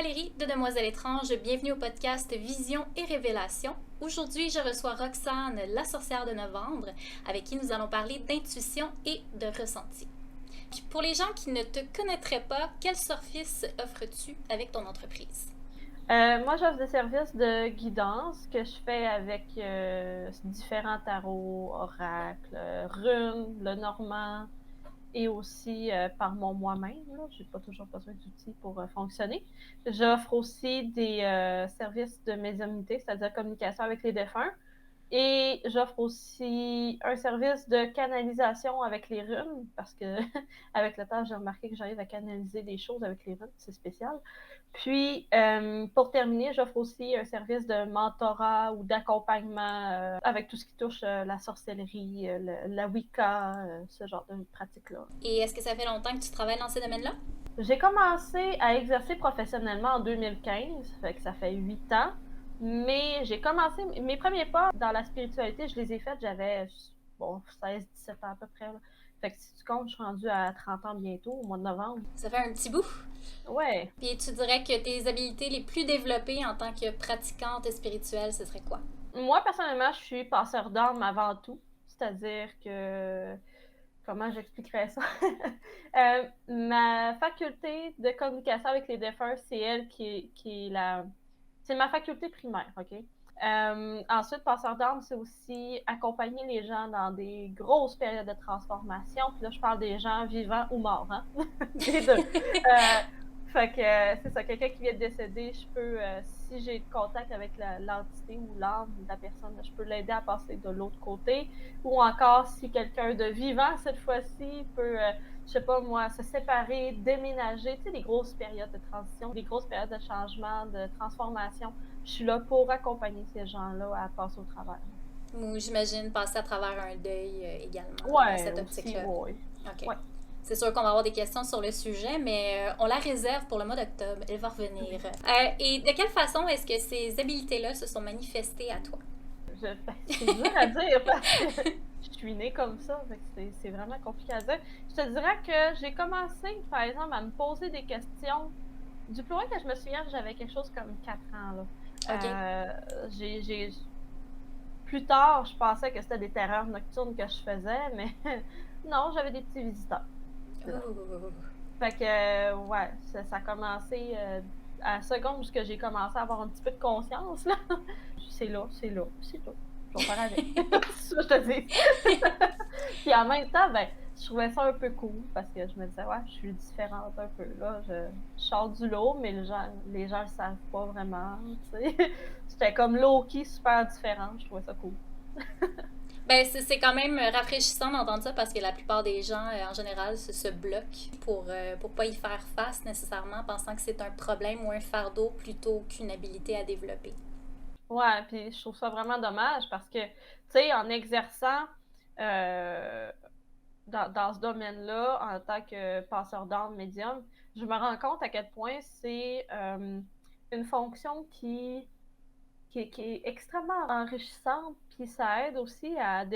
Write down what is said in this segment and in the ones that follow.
Valérie de Demoiselle Étrange. Bienvenue au podcast Vision et Révélation. Aujourd'hui, je reçois Roxane, la sorcière de novembre, avec qui nous allons parler d'intuition et de ressenti. Pour les gens qui ne te connaîtraient pas, quel service offres-tu avec ton entreprise? Moi, j'offre des services de guidance que je fais avec différents tarots, oracles, runes, le normand et aussi par moi-même. Je n'ai pas toujours besoin d'outils pour fonctionner. J'offre aussi des services de médiumnité, c'est-à-dire communication avec les défunts. Et j'offre aussi un service de canalisation avec les runes, parce que avec le temps, j'ai remarqué que j'arrive à canaliser des choses avec les runes, c'est spécial. Puis, pour terminer, j'offre aussi un service de mentorat ou d'accompagnement avec tout ce qui touche la sorcellerie, la Wicca, ce genre de pratique-là. Et est-ce que ça fait longtemps que tu travailles dans ces domaines-là? J'ai commencé à exercer professionnellement en 2015, fait que ça fait 8 ans. Mais j'ai commencé, mes premiers pas dans la spiritualité, je les ai faits, j'avais 16-17 ans à peu près. Là. Fait que si tu comptes, je suis rendue à 30 ans bientôt, au mois de novembre. Ça fait un petit bout. Ouais. Puis tu dirais que tes habiletés les plus développées en tant que pratiquante spirituelle, ce serait quoi? Moi, personnellement, je suis passeur d'âme avant tout. C'est-à-dire que comment j'expliquerais ça? Ma faculté de communication avec les défunts, c'est elle qui est la... C'est ma faculté primaire, OK? Ensuite, passeur d'âme, c'est aussi accompagner les gens dans des grosses périodes de transformation. Puis là, je parle des gens vivants ou morts, hein? Les deux. Fait que c'est ça, quelqu'un qui vient de décéder, je peux, si j'ai contact avec l'entité ou l'âme de la personne, je peux l'aider à passer de l'autre côté. Ou encore, si quelqu'un de vivant, cette fois-ci, peut, je sais pas moi, se séparer, déménager, tu sais, des grosses périodes de transition, des grosses périodes de changement, de transformation. Je suis là pour accompagner ces gens-là à passer au travers. Ou j'imagine passer à travers un deuil également, dans Ouais, cette aussi, optique-là. ouais. OK. Ouais. C'est sûr qu'on va avoir des questions sur le sujet, mais on la réserve pour le mois d'octobre. Elle va revenir. Et de quelle façon est-ce que ces habiletés-là se sont manifestées à toi? C'est dur à dire parce que je suis née comme ça, c'est vraiment compliqué à dire. Je te dirais que j'ai commencé, par exemple, à me poser des questions. Du plus loin que je me souviens, j'avais quelque chose comme 4 ans. Là. OK. Plus tard, je pensais que c'était des terreurs nocturnes que je faisais, mais non, j'avais des petits visiteurs. C'est drôle. Ouh. Fait que, ouais, ça a commencé à la seconde où j'ai commencé à avoir un petit peu de conscience. Là. C'est là, c'est tout. Je vais faire avec. C'est ça, je te dis. Puis en même temps, ben, je trouvais ça un peu cool parce que je me disais, ouais, je suis différente un peu. Là. Je sors du lot, mais les gens le savent pas vraiment. J'étais comme low-key super différente. Je trouvais ça cool. Ben, c'est quand même rafraîchissant d'entendre ça parce que la plupart des gens, en général, se bloquent pour pas y faire face nécessairement, pensant que c'est un problème ou un fardeau plutôt qu'une habilité à développer. Ouais, puis je trouve ça vraiment dommage parce que, tu sais, en exerçant euh, dans ce domaine-là, en tant que passeur d'âme médium, je me rends compte à quel point c'est une fonction qui est extrêmement enrichissante, puis ça aide aussi à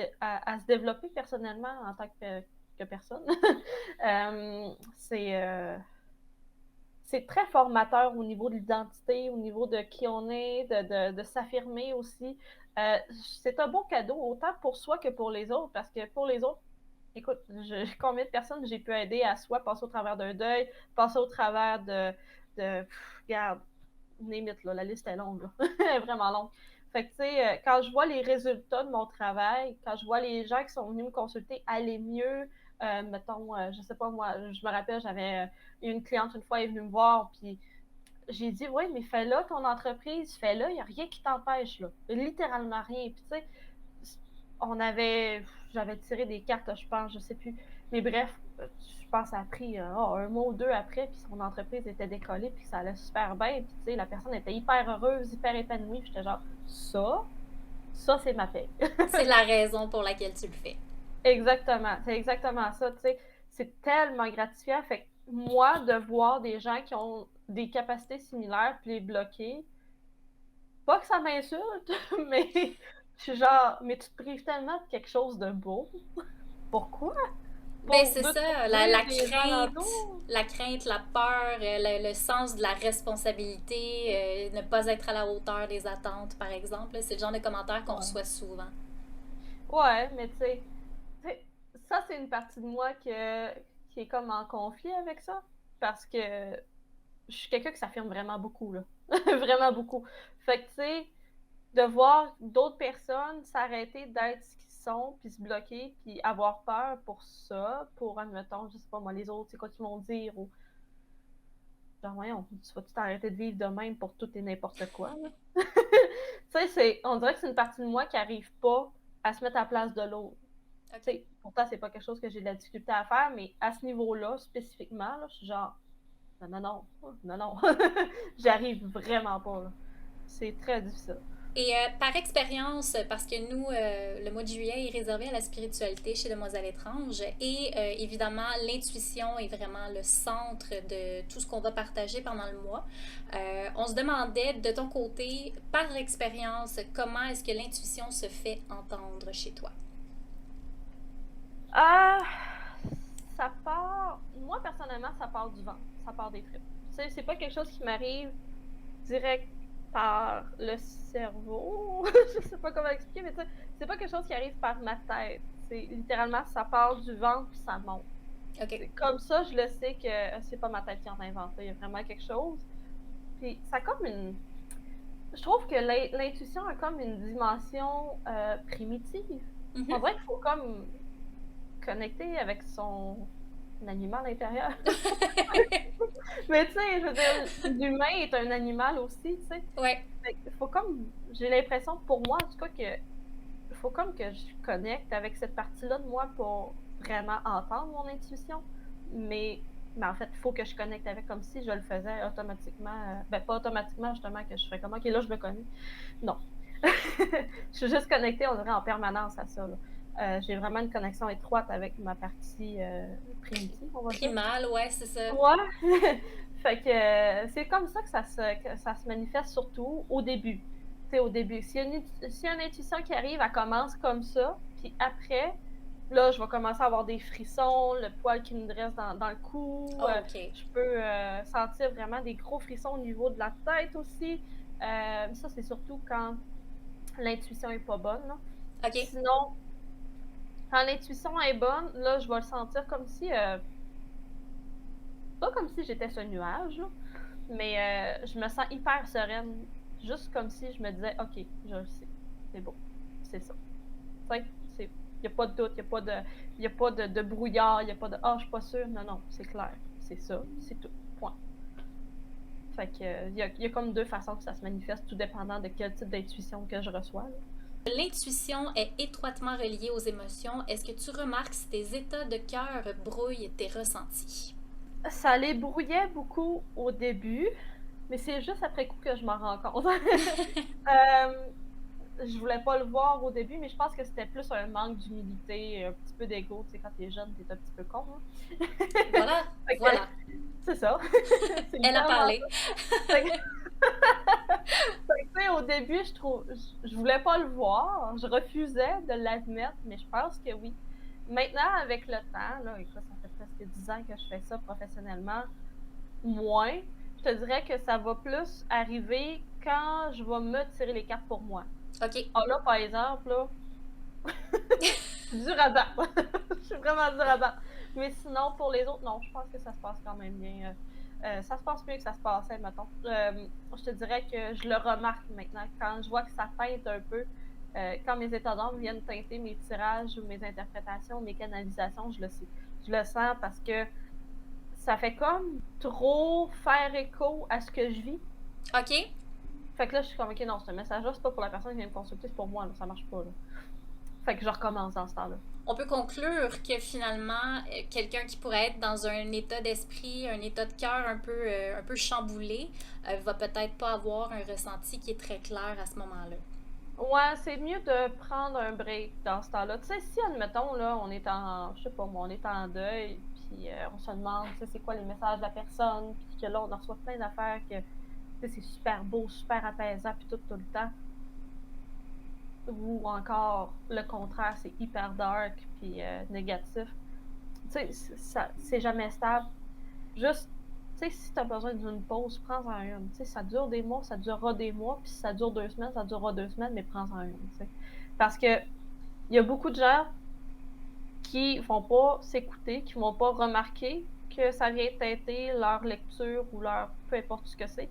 se développer personnellement en tant que personne. C'est c'est très formateur au niveau de l'identité, au niveau de qui on est, de s'affirmer aussi. C'est un bon cadeau, autant pour soi que pour les autres, parce que pour les autres, écoute, combien de personnes j'ai pu aider à soit passer au travers d'un deuil, passer au travers regarde, limite, là, la liste est longue, là. Elle est vraiment longue. Fait que, tu sais, quand je vois les résultats de mon travail, quand je vois les gens qui sont venus me consulter aller mieux, mettons, je sais pas moi, je me rappelle, j'avais une cliente une fois, elle est venue me voir, puis j'ai dit, oui, mais fais-le ton entreprise, fais-le, il n'y a rien qui t'empêche, là. Littéralement rien. Puis, tu sais, j'avais tiré des cartes, je pense, je sais plus. Mais bref, je pense que ça a pris un mois ou deux après, puis son entreprise était décollée, puis ça allait super bien. Puis, tu sais, la personne était hyper heureuse, hyper épanouie. Puis, j'étais genre, ça, c'est ma paix. C'est la raison pour laquelle tu le fais. Exactement, c'est exactement ça, tu sais. C'est tellement gratifiant. Fait que moi, de voir des gens qui ont des capacités similaires, puis les bloquer, pas que ça m'insulte, mais je suis genre, mais tu te prives tellement de quelque chose de beau. Pourquoi? Ben, pour c'est ça, découvrir les alentours. la crainte, la peur, le sens de la responsabilité, ne pas être à la hauteur des attentes, par exemple. C'est le genre de commentaires qu'on Ouais. reçoit souvent. Ouais, mais tu sais, ça, c'est une partie de moi qui est comme en conflit avec ça. Parce que je suis quelqu'un qui s'affirme vraiment beaucoup, là. Vraiment beaucoup. Fait que, tu sais, de voir d'autres personnes s'arrêter d'être ce qu'ils sont, puis se bloquer, puis avoir peur pour ça, pour, admettons, je sais pas moi, les autres, c'est quoi qu'ils vont dire, ou genre, voyons, tu vas-tu t'arrêter de vivre de même pour tout et n'importe quoi, là? Tu sais, on dirait que c'est une partie de moi qui arrive pas à se mettre à la place de l'autre. Tu OK. sais, pourtant, c'est pas quelque chose que j'ai de la difficulté à faire, mais à ce niveau-là, spécifiquement, là, je suis genre, non, non, non, non, non, j'arrive vraiment pas, là. C'est très difficile. Et par expérience, parce que nous, le mois de juillet est réservé à la spiritualité chez Demoiselles étranges et évidemment, l'intuition est vraiment le centre de tout ce qu'on va partager pendant le mois. On se demandait, de ton côté, par expérience, comment est-ce que l'intuition se fait entendre chez toi? Ah, ça part. Moi, personnellement, ça part du ventre, ça part des tripes. Tu sais, c'est pas quelque chose qui m'arrive direct par le cerveau. Je sais pas comment expliquer, mais tu sais, c'est pas quelque chose qui arrive par ma tête. C'est littéralement, ça part du ventre puis ça monte. OK. C'est comme ça, je le sais que c'est pas ma tête qui en a inventé. Il y a vraiment quelque chose. Puis ça a comme une. Je trouve que l'intuition a comme une dimension primitive. On Mhm. dirait qu'il faut comme connecter avec son animal intérieur. Mais tu sais, je veux dire, l'humain est un animal aussi, tu sais. Ouais. Fait qu'il faut comme, j'ai l'impression, pour moi, en tout cas, que il faut comme que je connecte avec cette partie-là de moi pour vraiment entendre mon intuition. Mais en fait, il faut que je connecte avec comme si je le faisais automatiquement. Ben, pas automatiquement, justement, que je ferais comme, OK, là, je me connais. Non. Je suis juste connectée, on dirait, en permanence à ça, là. J'ai vraiment une connexion étroite avec ma partie primitive, on va dire. Primal, ouais, c'est ça. Ouais. Fait que c'est comme ça que ça se manifeste surtout au début. Tu sais, au début. S'il y a une intuition qui arrive, elle commence comme ça. Puis après, là, je vais commencer à avoir des frissons, le poil qui me dresse dans le cou. Oh, OK. Je peux sentir vraiment des gros frissons au niveau de la tête aussi. Ça, c'est surtout quand l'intuition est pas bonne, là. OK. Sinon, quand l'intuition est bonne, là, je vais le sentir comme si pas comme si j'étais sur un nuage, là, mais je me sens hyper sereine. Juste comme si je me disais, OK, je le sais. C'est beau. C'est ça. Tu sais, il n'y a pas de doute, il n'y a pas de, y a pas de brouillard, il n'y a pas de Ah, je suis pas sûre. Non, non, c'est clair. C'est ça. C'est tout. Point. Fait que, il y a comme deux façons que ça se manifeste, tout dépendant de quel type d'intuition que je reçois, là. L'intuition est étroitement reliée aux émotions. Est-ce que tu remarques si tes états de cœur brouillent tes ressentis? Ça les brouillait beaucoup au début, mais c'est juste après coup que je m'en rends compte. Je voulais pas le voir au début, mais je pense que c'était plus un manque d'humilité, un petit peu d'ego. Tu sais, quand t'es jeune, t'es un petit peu con, hein. Voilà, Fait que, voilà. c'est ça. C'est Elle a littéralement parlé. ça. Fait que, fait que, tu sais, au début, je voulais pas le voir. Je refusais de l'admettre, mais je pense que oui. Maintenant, avec le temps, là, écoute, ça fait presque 10 ans que je fais ça professionnellement, moins. Je te dirais que ça va plus arriver quand je vais me tirer les cartes pour moi. OK. Ah là, par exemple, là, dur à battre. Je suis vraiment dur à battre. Mais sinon, pour les autres, non, je pense que ça se passe quand même bien. Ça se passe mieux que ça se passait, mettons. Je te dirais que je le remarque maintenant. Quand je vois que ça teinte un peu, quand mes états d'âme viennent teinter mes tirages ou mes interprétations, mes canalisations, je le sais. Je le sens parce que ça fait comme trop faire écho à ce que je vis. OK. Fait que là, je suis comme, OK, non, ce message-là, c'est pas pour la personne qui vient me consulter, c'est pour moi, là, ça marche pas, là. Fait que je recommence dans ce temps-là. On peut conclure que finalement, quelqu'un qui pourrait être dans un état d'esprit, un état de cœur un peu chamboulé, va peut-être pas avoir un ressenti qui est très clair à ce moment-là. Ouais, c'est mieux de prendre un break dans ce temps-là. Tu sais, si, admettons, là, on est en, je sais pas moi, on est en deuil, puis on se demande, tu sais, c'est quoi les messages de la personne, puis que là, on en reçoit plein d'affaires que, tu sais, c'est super beau, super apaisant, puis tout le temps. Ou encore, le contraire, c'est hyper dark, puis négatif. Tu tu sais, c'est jamais stable. Juste, tu sais, si tu as besoin d'une pause, prends-en une. Tu sais, ça dure des mois, ça durera des mois, puis si ça dure 2 semaines, ça durera 2 semaines, mais prends-en une, tu sais. Parce que il y a beaucoup de gens qui vont pas s'écouter, qui vont pas remarquer que ça vient teinter leur lecture ou leur peu importe ce que c'est.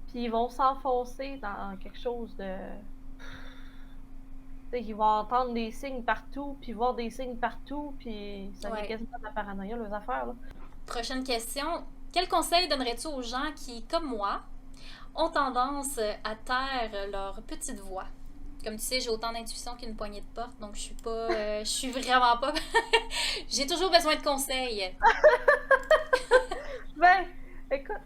Puis ils vont s'enfoncer dans quelque chose de. Tu sais, ils vont entendre des signes partout, puis voir des signes partout, puis ça vient Ouais. quasiment de la paranoïa, leurs affaires, là. Prochaine question. Quel conseil donnerais-tu aux gens qui, comme moi, ont tendance à taire leur petite voix? Comme tu sais, j'ai autant d'intuition qu'une poignée de porte, donc je suis pas, je suis vraiment pas. J'ai toujours besoin de conseils. Ben, écoute,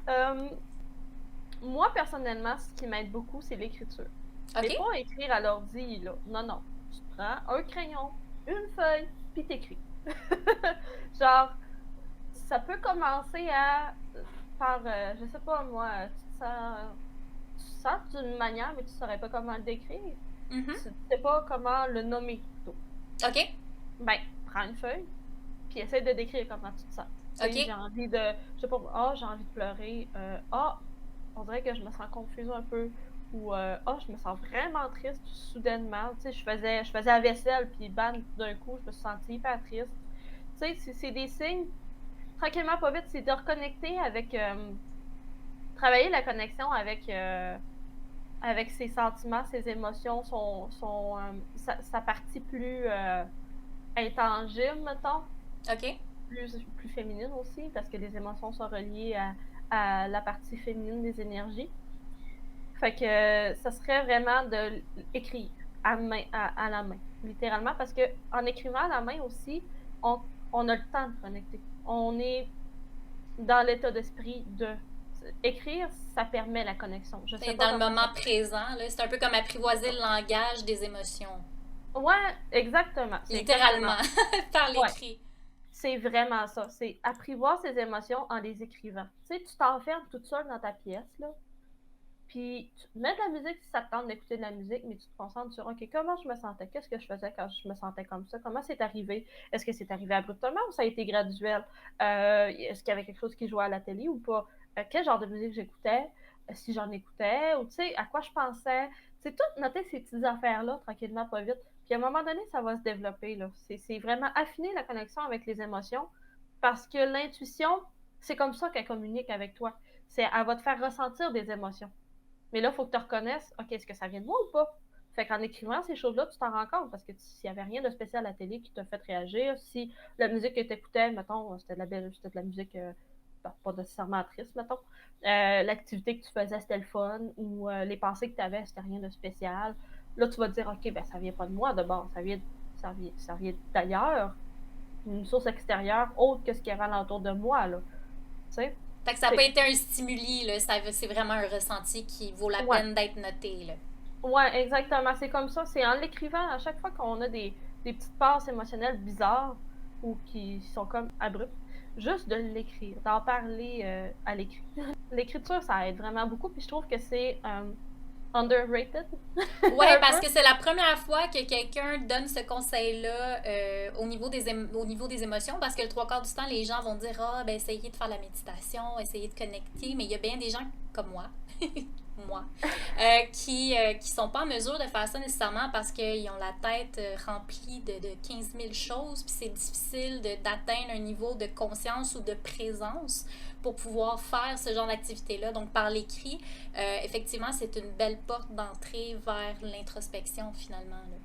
moi, personnellement, ce qui m'aide beaucoup, c'est l'écriture. Ok. Mais pas écrire à l'ordi, là. Non, non. Tu prends un crayon, une feuille, puis t'écris. Genre, ça peut commencer par, je sais pas moi, tu te sens d'une manière, mais tu saurais pas comment le décrire. Mhm. Tu sais pas comment le nommer, plutôt. Ok. Ben, prends une feuille, puis essaie de décrire comment tu te sens. Tu sais, Ok. j'ai envie de, je sais pas, j'ai envie de pleurer, on dirait que je me sens confuse un peu, ou je me sens vraiment triste soudainement. Tu sais, je faisais la vaisselle, puis bam, d'un coup, je me suis sentie hyper triste. Tu sais, c'est des signes, tranquillement, pas vite, c'est de reconnecter avec, travailler la connexion avec ses sentiments, ses émotions, sa partie plus intangible, mettons, Ok. plus féminine aussi, parce que les émotions sont reliées à la partie féminine des énergies. Fait que ça serait vraiment de l'écrire à la main, littéralement, parce que en écrivant à la main aussi, on a le temps de connecter. On est dans l'état d'esprit de écrire, ça permet la connexion. Je sais C'est pas dans le comment ça moment présent, là. C'est un peu comme apprivoiser le langage des émotions. fait. Ouais, exactement. C'est exactement. Littéralement, par Ouais, l'écrit. c'est vraiment ça. C'est apprivoiser ses émotions en les écrivant. Tu sais, tu t'enfermes toute seule dans ta pièce, là. Puis, tu mets de la musique si ça te tente d'écouter de la musique, mais tu te concentres sur, OK, comment je me sentais? Qu'est-ce que je faisais quand je me sentais comme ça? Comment c'est arrivé? Est-ce que c'est arrivé abruptement ou ça a été graduel? Est-ce qu'il y avait quelque chose qui jouait à la télé ou pas? Quel genre de musique j'écoutais? Si j'en écoutais? Ou, tu sais, à quoi je pensais? C'est tout noter ces petites affaires-là, tranquillement, pas vite. Puis, à un moment donné, ça va se développer, là. C'est vraiment affiner la connexion avec les émotions parce que l'intuition, c'est comme ça qu'elle communique avec toi. Elle va te faire ressentir des émotions. Mais là, il faut que tu reconnaisses, OK, est-ce que ça vient de moi ou pas? Fait qu'en écrivant ces choses-là, tu t'en rends compte parce que s'il n'y avait rien de spécial à la télé qui t'a fait réagir, si la musique que tu écoutais, mettons, c'était de la musique pas nécessairement triste, mettons, l'activité que tu faisais, c'était le fun, ou les pensées que tu avais, c'était rien de spécial. Là, tu vas te dire, OK, ben ça vient pas de moi de base, ça vient d'ailleurs, une source extérieure autre que ce qu'il y avait alentour de moi, là. Tu sais? Fait que ça n'a pas été un stimuli, là. C'est vraiment un ressenti qui vaut la Ouais. peine d'être noté, là. Ouais, exactement. C'est comme ça. C'est en l'écrivant, à chaque fois qu'on a des petites passes émotionnelles bizarres ou qui sont comme abruptes, juste de l'écrire, d'en parler à l'écrit. L'écriture, ça aide vraiment beaucoup. Puis je trouve que c'est underrated. Ouais, Un parce peu. que c'est la première fois que quelqu'un donne ce conseil-là au niveau des émotions, parce que le trois quarts du temps, les gens vont dire ah, ben essayez de faire la méditation, essayez de connecter, mais il y a bien des gens comme moi, moi, qui sont pas en mesure de faire ça nécessairement parce qu'ils ont la tête remplie de 15 000 choses, puis c'est difficile d'atteindre un niveau de conscience ou de présence pour pouvoir faire ce genre d'activité-là. Donc, par l'écrit, effectivement, c'est une belle porte d'entrée vers l'introspection, finalement, là.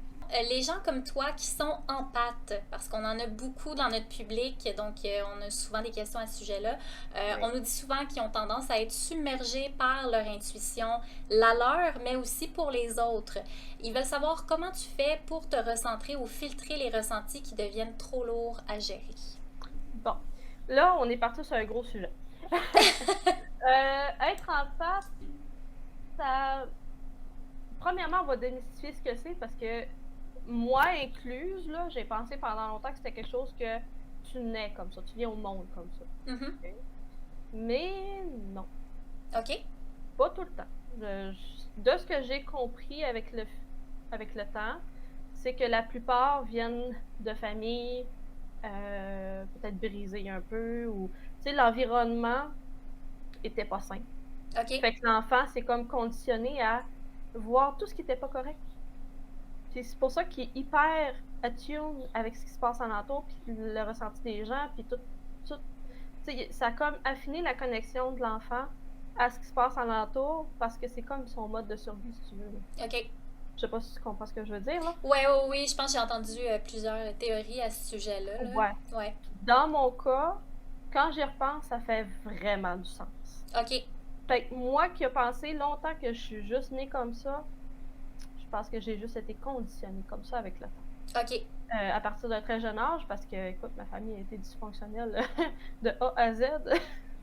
Les gens comme toi qui sont empathes, parce qu'on en a beaucoup dans notre public, donc on a souvent des questions à ce sujet-là. Oui. On nous dit souvent qu'ils ont tendance à être submergés par leur intuition, la leur, mais aussi pour les autres. Ils veulent savoir comment tu fais pour te recentrer ou filtrer les ressentis qui deviennent trop lourds à gérer. Bon. Là, on est parti sur un gros sujet. Être empathe, ça. Premièrement, on va démystifier ce que c'est parce que moi incluse, là, j'ai pensé pendant longtemps que c'était quelque chose que tu nais comme ça, tu viens au monde comme ça. Mm-hmm. Okay? Mais non. OK. Pas tout le temps. De ce que j'ai compris avec le temps, c'est que la plupart viennent de familles peut-être brisé un peu, ou tu sais, l'environnement était pas sain. OK. Fait que l'enfant, c'est comme conditionné à voir tout ce qui était pas correct. Puis c'est pour ça qu'il est hyper attune avec ce qui se passe alentour, puis le ressenti des gens, puis tout. Tu sais, ça a comme affiné la connexion de l'enfant à ce qui se passe alentour, parce que c'est comme son mode de survie, si tu veux, là. OK. Je sais pas si tu comprends ce que je veux dire, là. Ouais, ouais, oui, je pense que j'ai entendu plusieurs théories à ce sujet-là. Ouais. Là. Ouais. Dans mon cas, quand j'y repense, ça fait vraiment du sens. OK. Fait que moi qui ai pensé longtemps que je suis juste née comme ça, je pense que j'ai juste été conditionnée comme ça avec le temps. OK. À partir d'un très jeune âge, parce que, écoute, ma famille a été dysfonctionnelle de A à Z.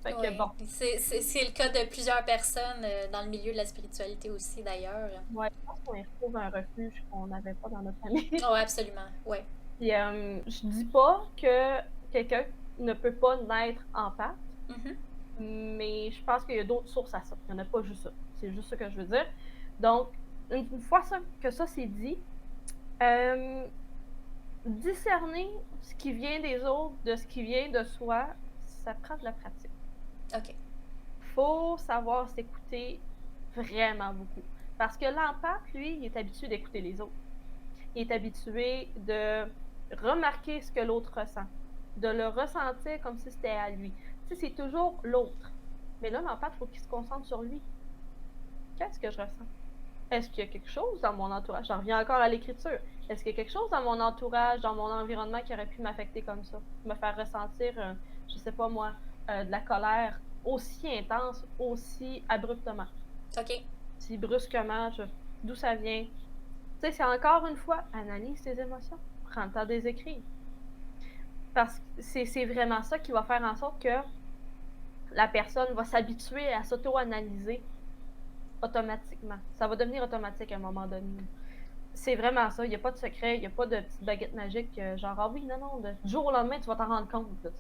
Fait que Oui. bon, C'est le cas de plusieurs personnes dans le milieu de la spiritualité aussi, d'ailleurs. ouais, je pense qu'on y retrouve un refuge qu'on n'avait pas dans notre famille. Oh, absolument. Ouais. Puis je dis pas que quelqu'un ne peut pas naître empathe, Mhm. mais je pense qu'il y a d'autres sources à ça. Il n'y en a pas juste ça. C'est juste ça que je veux dire. Donc, une fois que ça c'est dit, discerner ce qui vient des autres de ce qui vient de soi, ça prend de la pratique. OK. Faut savoir s'écouter vraiment beaucoup. Parce que l'empathe, lui, il est habitué d'écouter les autres. Il est habitué de remarquer ce que l'autre ressent, de le ressentir comme si c'était à lui. Tu sais, c'est toujours l'autre. Mais là, l'empathe, il faut qu'il se concentre sur lui. Qu'est-ce que je ressens? Est-ce qu'il y a quelque chose dans mon entourage? J'en reviens encore à l'écriture. Est-ce qu'il y a quelque chose dans mon entourage, dans mon environnement qui aurait pu m'affecter comme ça? Me faire ressentir, je sais pas moi, de la colère aussi intense, aussi abruptement. OK. Si brusquement, d'où ça vient? Tu sais, c'est encore une fois, analyse tes émotions. Prends le temps de les écrire. Parce que c'est vraiment ça qui va faire en sorte que la personne va s'habituer à s'auto-analyser automatiquement. Ça va devenir automatique à un moment donné. C'est vraiment ça. Il n'y a pas de secret, il n'y a pas de petite baguette magique, genre, ah oui, non, du jour au lendemain, tu vas t'en rendre compte. Là,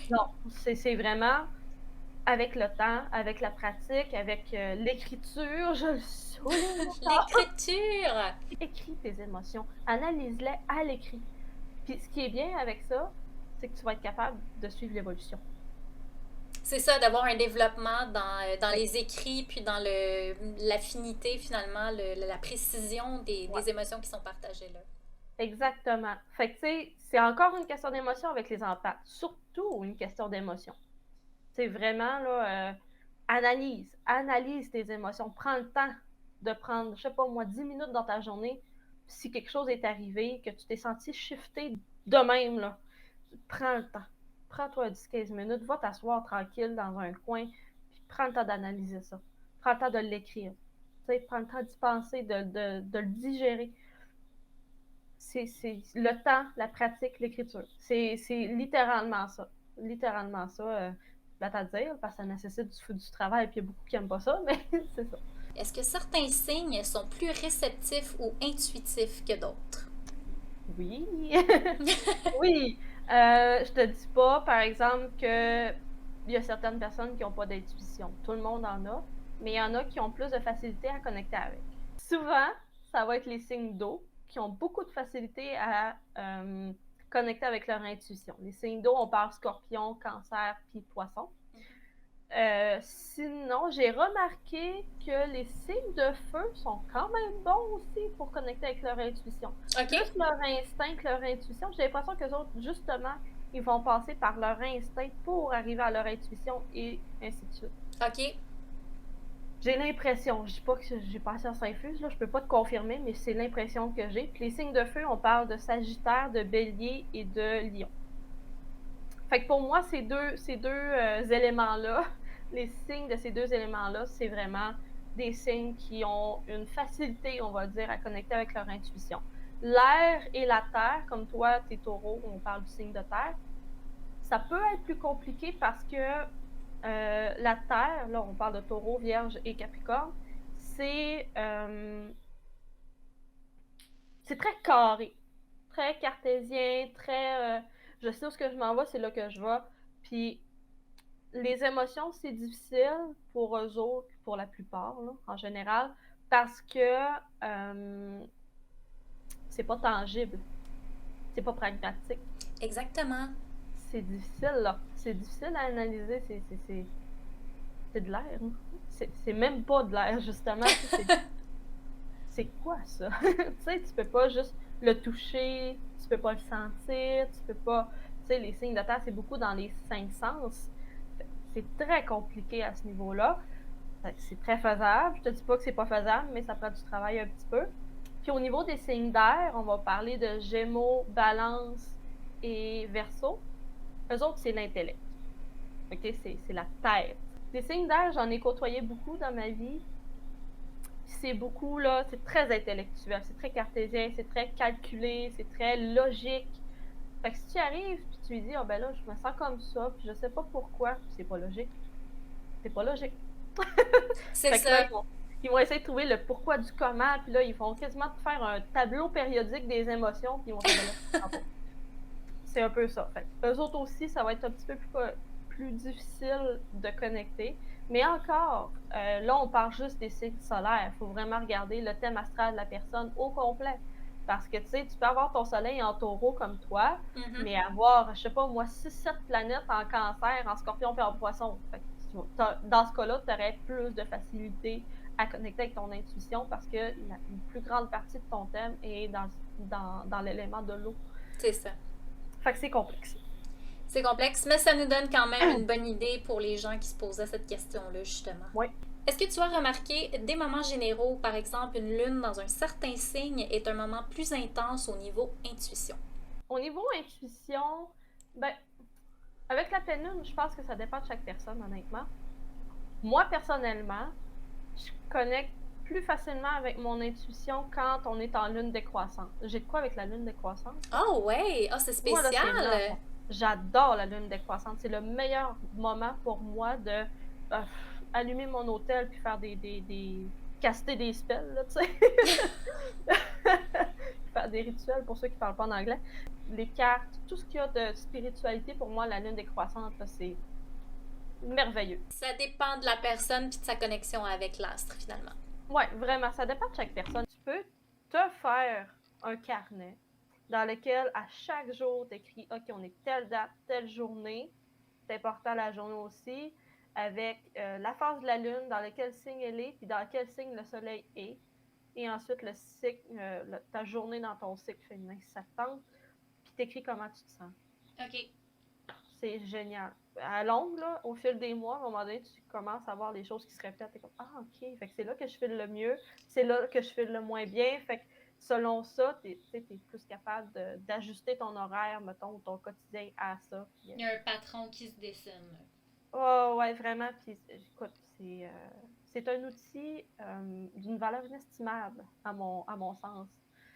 non, c'est vraiment avec le temps, avec la pratique, avec l'écriture, je le souligne. L'écriture! Écris tes émotions, analyse-les à l'écrit. Puis ce qui est bien avec ça, c'est que tu vas être capable de suivre l'évolution. C'est ça, d'avoir un développement dans les écrits, puis dans l'affinité, finalement, la précision des émotions qui sont partagées là. Exactement. Fait que, tu sais, c'est encore une question d'émotion avec les empathes. Surtout une question d'émotion. C'est vraiment, là, analyse tes émotions. Prends le temps de prendre, je sais pas moi, 10 minutes dans ta journée. Si quelque chose est arrivé, que tu t'es senti shifté de même, là, prends le temps. Prends-toi 10-15 minutes, va t'asseoir tranquille dans un coin, puis prends le temps d'analyser ça. Prends le temps de l'écrire. Prends le temps d'y penser, de le digérer. C'est le temps, la pratique, l'écriture. C'est littéralement ça. Littéralement ça. À dire, parce que ça nécessite du travail, puis il y a beaucoup qui n'aiment pas ça, mais c'est ça. Est-ce que certains signes sont plus réceptifs ou intuitifs que d'autres? Oui. Oui. Je te dis pas, par exemple, que il y a certaines personnes qui n'ont pas d'intuition. Tout le monde en a, mais il y en a qui ont plus de facilité à connecter avec. Souvent, ça va être les signes d'eau qui ont beaucoup de facilité à connecter avec leur intuition. Les signes d'eau, on parle scorpion, cancer, puis poisson. Sinon, j'ai remarqué que les signes de feu sont quand même bons aussi pour connecter avec leur intuition. Okay. Plus leur instinct que leur intuition. J'ai l'impression que les autres, justement, ils vont passer par leur instinct pour arriver à leur intuition et ainsi de suite. OK. J'ai l'impression, je dis pas que j'ai pas la science infuse, là, je peux pas te confirmer, mais c'est l'impression que j'ai. Puis les signes de feu, on parle de Sagittaire, de Bélier et de Lion. Fait que pour moi, ces deux éléments-là, les signes de ces deux éléments-là, c'est vraiment des signes qui ont une facilité, on va dire, à connecter avec leur intuition. L'air et la terre, comme toi, t'es taureau, on parle du signe de terre, ça peut être plus compliqué parce que la terre, là, on parle de taureau, vierge et capricorne, c'est très carré, très cartésien, très... je sais où ce que je m'en vais, c'est là que je vais. Puis les émotions, c'est difficile pour eux autres, pour la plupart, là, en général, parce que c'est pas tangible. c'est pas pragmatique. Exactement. C'est difficile, là. C'est difficile à analyser. C'est de l'air. Hein. C'est même pas de l'air, justement. C'est quoi, ça? Tu sais, tu peux pas juste le toucher, tu peux pas le sentir, tu peux pas... Tu sais, les signes de terre, c'est beaucoup dans les 5 sens. C'est très compliqué à ce niveau-là. C'est très faisable. Je te dis pas que c'est pas faisable, mais ça prend du travail un petit peu. Puis au niveau des signes d'air, on va parler de Gémeaux, Balance et Verseau. Eux autres, c'est l'intellect. OK? C'est la tête. Les signes d'air, j'en ai côtoyé beaucoup dans ma vie. C'est beaucoup, là, c'est très intellectuel, c'est très cartésien, c'est très calculé, c'est très logique. Fait que si tu arrives, puis tu lui dis, ben là, je me sens comme ça, puis je sais pas pourquoi, puis c'est pas logique. C'est pas logique. C'est fait ça. Que là, ils vont essayer de trouver le pourquoi du comment, puis là, ils vont quasiment te faire un tableau périodique des émotions, puis ils vont te dire, c'est un peu ça. Fait eux autres aussi, ça va être un petit peu plus difficile de connecter. Mais encore, là, on parle juste des cycles solaires. Il faut vraiment regarder le thème astral de la personne au complet. Parce que, tu sais, tu peux avoir ton soleil en taureau comme toi, mais avoir, je sais pas, moi, 6-7 planètes en cancer, en scorpion et en poisson. Fait que dans ce cas-là, tu aurais plus de facilité à connecter avec ton intuition parce que une plus grande partie de ton thème est dans l'élément de l'eau. C'est ça. Fait que c'est complexe. C'est complexe, mais ça nous donne quand même une bonne idée pour les gens qui se posaient cette question-là, justement. Oui. Est-ce que tu as remarqué des moments généraux, par exemple, une lune dans un certain signe est un moment plus intense au niveau intuition? Au niveau intuition, ben, avec la pleine lune, je pense que ça dépend de chaque personne, honnêtement. Moi, personnellement, je connecte plus facilement avec mon intuition quand on est en lune décroissante. J'ai de quoi avec la lune décroissante? Oh ouais! Ah, c'est spécial! Moi, là, j'adore la lune décroissante. C'est le meilleur moment pour moi de allumer mon hôtel puis faire caster des spells, là, tu sais. Faire des rituels pour ceux qui parlent pas en anglais. Les cartes, tout ce qu'il y a de spiritualité, pour moi, la lune décroissante, là, c'est merveilleux. Ça dépend de la personne puis de sa connexion avec l'astre, finalement. Ouais, vraiment, ça dépend de chaque personne. Tu peux te faire un carnet dans lequel, à chaque jour, tu écris, OK, on est telle date, telle journée. C'est important la journée aussi, avec la phase de la lune, dans lequel signe elle est, puis dans quel signe le soleil est. Et ensuite, le cycle, ta journée dans ton cycle féminin, si ça te tente. Puis t'écris comment tu te sens. OK. C'est génial. À longue, là, au fil des mois, à un moment donné, tu commences à voir les choses qui se répètent. T'es comme, OK. Fait que c'est là que je file le mieux. C'est là que je file le moins bien. Fait que selon ça, t'es plus capable d'ajuster ton horaire, mettons, ou ton quotidien à ça. Il y a un patron qui se dessine. Oh, ouais, vraiment. Puis, écoute, c'est un outil d'une valeur inestimable, à mon sens.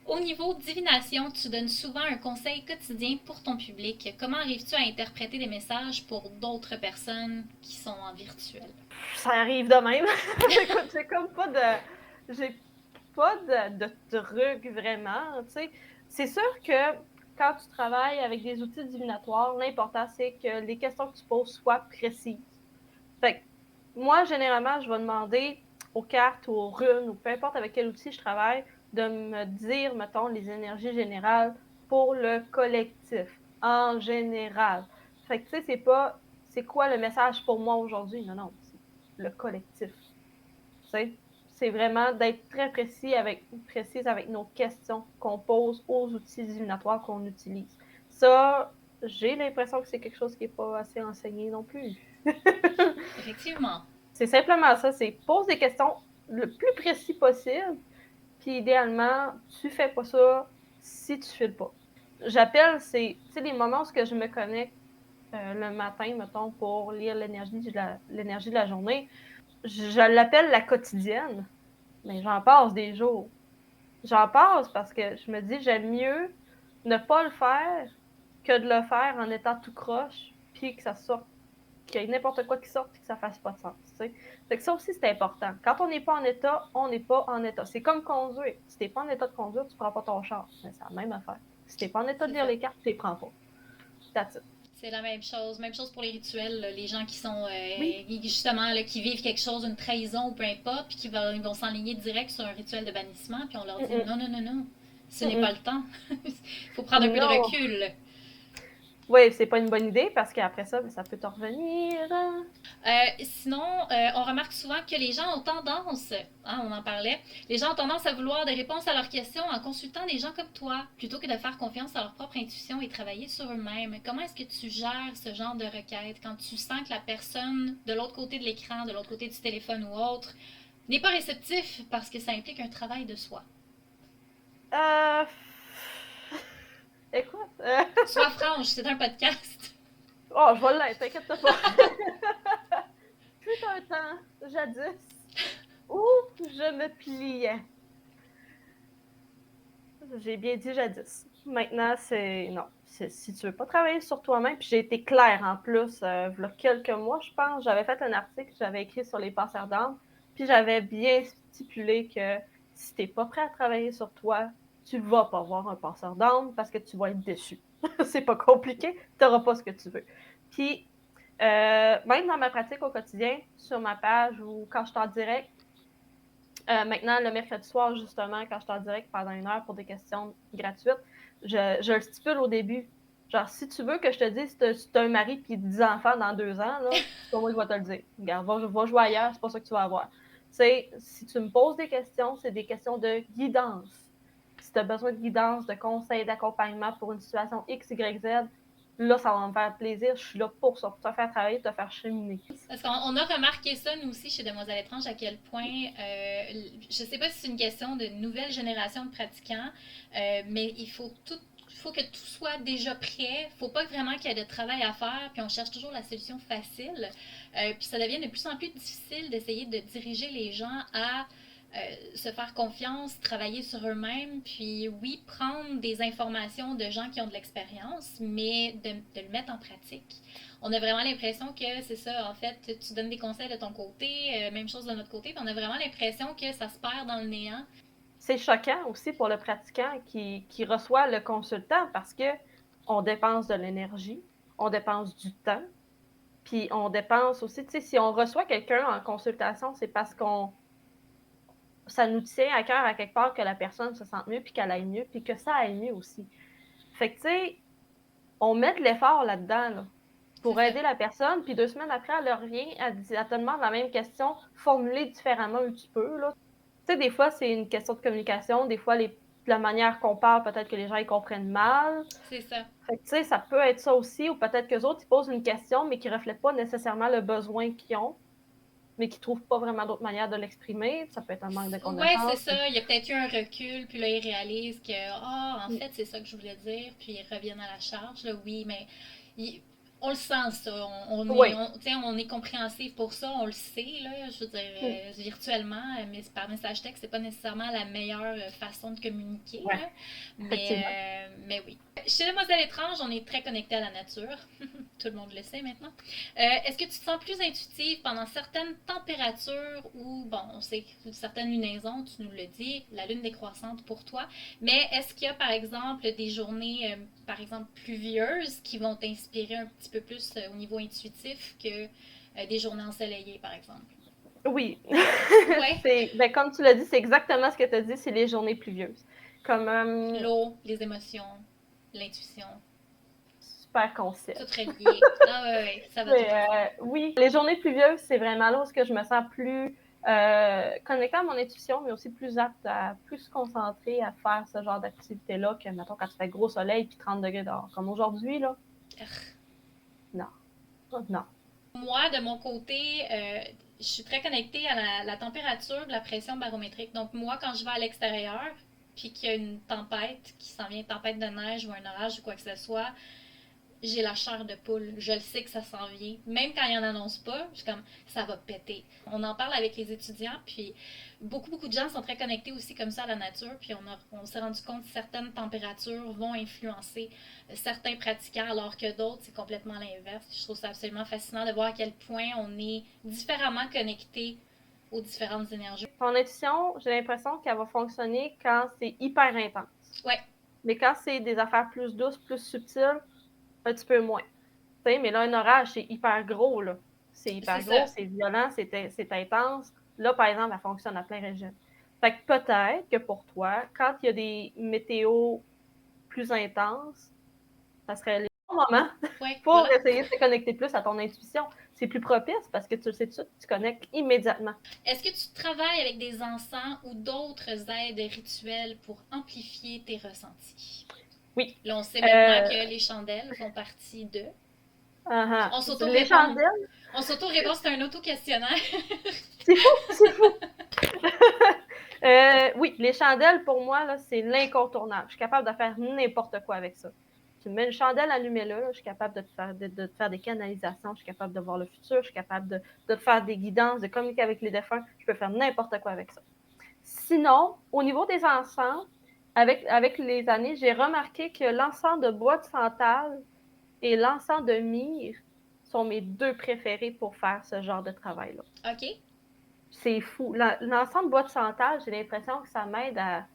Au niveau divination, tu donnes souvent un conseil quotidien pour ton public. Comment arrives-tu à interpréter des messages pour d'autres personnes qui sont en virtuel? Ça arrive de même. Écoute, j'ai comme pas de truc vraiment, tu sais. C'est sûr que quand tu travailles avec des outils divinatoires, l'important, c'est que les questions que tu poses soient précises. Fait que moi, généralement, je vais demander aux cartes ou aux runes ou peu importe avec quel outil je travaille, de me dire, mettons, les énergies générales pour le collectif, en général. Fait que, tu sais, c'est pas, c'est quoi le message pour moi aujourd'hui? Non, c'est le collectif. Tu sais, c'est vraiment d'être très précise avec nos questions qu'on pose aux outils divinatoires qu'on utilise. Ça, j'ai l'impression que c'est quelque chose qui n'est pas assez enseigné non plus. Effectivement. C'est simplement ça, c'est pose des questions le plus précis possible, puis idéalement, tu fais pas ça si tu files pas. J'appelle, c'est les moments où je me connecte le matin, mettons, pour lire l'énergie de la journée. Je l'appelle la quotidienne, mais j'en passe des jours. J'en passe parce que je me dis, j'aime mieux ne pas le faire que de le faire en étant tout croche, puis que ça sorte, qu'il y ait n'importe quoi qui sorte, puis que ça fasse pas de sens. T'sais. Fait que ça aussi, c'est important. Quand on n'est pas en état, on n'est pas en état. C'est comme conduire. Si t'es pas en état de conduire, tu prends pas ton char. Mais c'est la même affaire. Si t'es pas en état de lire les cartes, tu les prends pas. That's it. C'est la même chose. Même chose pour les rituels. Là. Les gens qui sont, justement, là, qui vivent quelque chose, une trahison ou peu importe, puis ils vont s'enligner direct sur un rituel de bannissement, puis on leur dit non. Ce n'est pas le temps. Il faut prendre un peu de Non. recul. Oui, c'est pas une bonne idée parce qu'après ça, ça peut te revenir. Sinon, on remarque souvent que les gens ont tendance, hein, on en parlait, les gens ont tendance à vouloir des réponses à leurs questions en consultant des gens comme toi, plutôt que de faire confiance à leur propre intuition et travailler sur eux-mêmes. Comment est-ce que tu gères ce genre de requête quand tu sens que la personne de l'autre côté de l'écran, de l'autre côté du téléphone ou autre, n'est pas réceptif parce que ça implique un travail de soi? Euh... Écoute, Sois franche, c'est un podcast. oh, je vais l'être, t'inquiète pas. Fut un temps, jadis, où je me pliais. J'ai bien dit jadis. Maintenant, c'est non. Si tu veux pas travailler sur toi-même, puis j'ai été claire en plus, il y a quelques mois, je pense, j'avais fait un article que j'avais écrit sur les passeurs d'âme, puis j'avais bien stipulé que si t'es pas prêt à travailler sur toi, tu vas pas voir un passeur d'âme parce que tu vas être déçu. C'est pas compliqué, t'auras pas ce que tu veux. Puis, même dans ma pratique au quotidien, sur ma page ou quand je suis en direct, maintenant, le mercredi soir, justement, quand je suis en direct pendant 1 heure pour des questions gratuites, je le stipule au début. Genre, si tu veux que je te dise si tu as un mari et 10 enfants dans 2 ans, là, c'est pas moi qui vais te le dire. Regarde, va jouer ailleurs, c'est pas ça que tu vas avoir. Si tu me poses des questions, c'est des questions de guidance. Si tu as besoin de guidance, de conseils, d'accompagnement pour une situation X, Y, Z, là, ça va me faire plaisir. Je suis là pour ça, pour te faire travailler, te faire cheminer. Parce qu'on a remarqué ça, nous aussi, chez Demoiselles étranges, à quel point, je sais pas si c'est une question de nouvelle génération de pratiquants, mais il faut que tout soit déjà prêt. Faut pas vraiment qu'il y ait de travail à faire, puis on cherche toujours la solution facile. Puis ça devient de plus en plus difficile d'essayer de diriger les gens à se faire confiance, travailler sur eux-mêmes, puis oui, prendre des informations de gens qui ont de l'expérience, mais de le mettre en pratique. On a vraiment l'impression que c'est ça, en fait, tu donnes des conseils de ton côté, même chose de notre côté, puis on a vraiment l'impression que ça se perd dans le néant. C'est choquant aussi pour le pratiquant qui reçoit le consultant parce que on dépense de l'énergie, on dépense du temps, puis on dépense aussi, tu sais, si on reçoit quelqu'un en consultation, c'est parce qu'on ça nous tient à cœur à quelque part que la personne se sente mieux, puis qu'elle aille mieux, puis que ça aille mieux aussi. Fait que, tu sais, on met de l'effort là-dedans, là, pour aider la personne, puis 2 semaines après, elle revient, elle te demande la même question, formulée différemment un petit peu, là. Tu sais, des fois, c'est une question de communication. Des fois, la manière qu'on parle, peut-être que les gens ils comprennent mal. C'est ça. Fait que, tu sais, ça peut être ça aussi. Ou peut-être qu'eux autres, ils posent une question, mais qui ne reflètent pas nécessairement le besoin qu'ils ont, mais qui ne trouvent pas vraiment d'autre manière de l'exprimer. Ça peut être un manque de Ouais, c'est connaissances. ça. Il y a peut-être eu un recul, puis là, ils réalisent que, ah, en fait, c'est ça que je voulais dire, puis ils reviennent à la charge. Là, oui, mais il- on le sent, ça. Oui. On est compréhensif pour ça, on le sait, là. Je veux dire, virtuellement, mais par message texte, c'est pas nécessairement la meilleure façon de communiquer, Ouais, là. effectivement. Mais oui. Chez Demoiselles étranges, on est très connecté à la nature. Tout le monde le sait maintenant. Est-ce que tu te sens plus intuitive pendant certaines températures ou, bon, on sait que certaines lunaisons, tu nous le dis, la lune décroissante pour toi, mais est-ce qu'il y a par exemple des journées, par exemple, pluvieuses qui vont t'inspirer un petit peu plus au niveau intuitif que des journées ensoleillées, par exemple? Oui. Ouais. Ben, comme tu l'as dit, c'est exactement ce que tu as dit, c'est les journées pluvieuses. Comme L'eau, les émotions, l'intuition, super concept. tout relié. Ah ouais, ouais, ça va tout ensemble. Oui, les journées pluvieuses, c'est vraiment là où je me sens plus connectée à mon intuition, mais aussi plus apte à plus se concentrer à faire ce genre d'activité-là que, mettons, quand tu fais gros soleil et 30 degrés dehors. Comme aujourd'hui, là. Non. Non. Moi, de mon côté, je suis très connectée à la température, la pression barométrique. Donc, moi, quand je vais à l'extérieur, puis qu'il y a une tempête qui s'en vient, une tempête de neige ou un orage ou quoi que ce soit, j'ai la chair de poule. Je le sais que ça s'en vient. Même quand il en annonce pas, je suis comme, ça va péter. On en parle avec les étudiants, puis beaucoup de gens sont très connectés aussi comme ça à la nature, puis on s'est rendu compte que certaines températures vont influencer certains pratiquants, alors que d'autres, c'est complètement l'inverse. Je trouve ça absolument fascinant de voir à quel point on est différemment connectés aux différentes énergies. Ton intuition, j'ai l'impression qu'elle va fonctionner quand c'est hyper intense. Ouais. Mais quand c'est des affaires plus douces, plus subtiles, un petit peu moins. T'sais, mais là, un orage, c'est hyper gros, là. C'est hyper gros, c'est violent, c'est intense. Là, par exemple, elle fonctionne à plein régime. Fait que peut-être que pour toi, quand il y a des météos plus intenses, ça serait le bon moment Ouais, pour voilà. essayer de te connecter plus à ton intuition. C'est plus propice parce que tu le sais tout de suite, tu connectes immédiatement. Est-ce que tu travailles avec des encens ou d'autres aides rituelles pour amplifier tes ressentis? Oui. Là, on sait maintenant que les chandelles font partie de. On Les s'auto-répond. chandelles, On s'auto-répond, c'est un auto-questionnaire. c'est fou, c'est fou. Oui, les chandelles, pour moi, là, c'est l'incontournable. Je suis capable de faire n'importe quoi avec ça. Tu me mets une chandelle, allumée-là, je suis capable de te faire des canalisations, je suis capable de voir le futur, je suis capable de te faire des guidances, de communiquer avec les défunts. Je peux faire n'importe quoi avec ça. Sinon, au niveau des encens, avec les années, j'ai remarqué que l'encens de bois de santal et l'encens de myrrhe sont mes deux préférés pour faire ce genre de travail-là. OK. C'est fou. L'encens de bois de santal, j'ai l'impression que ça m'aide à,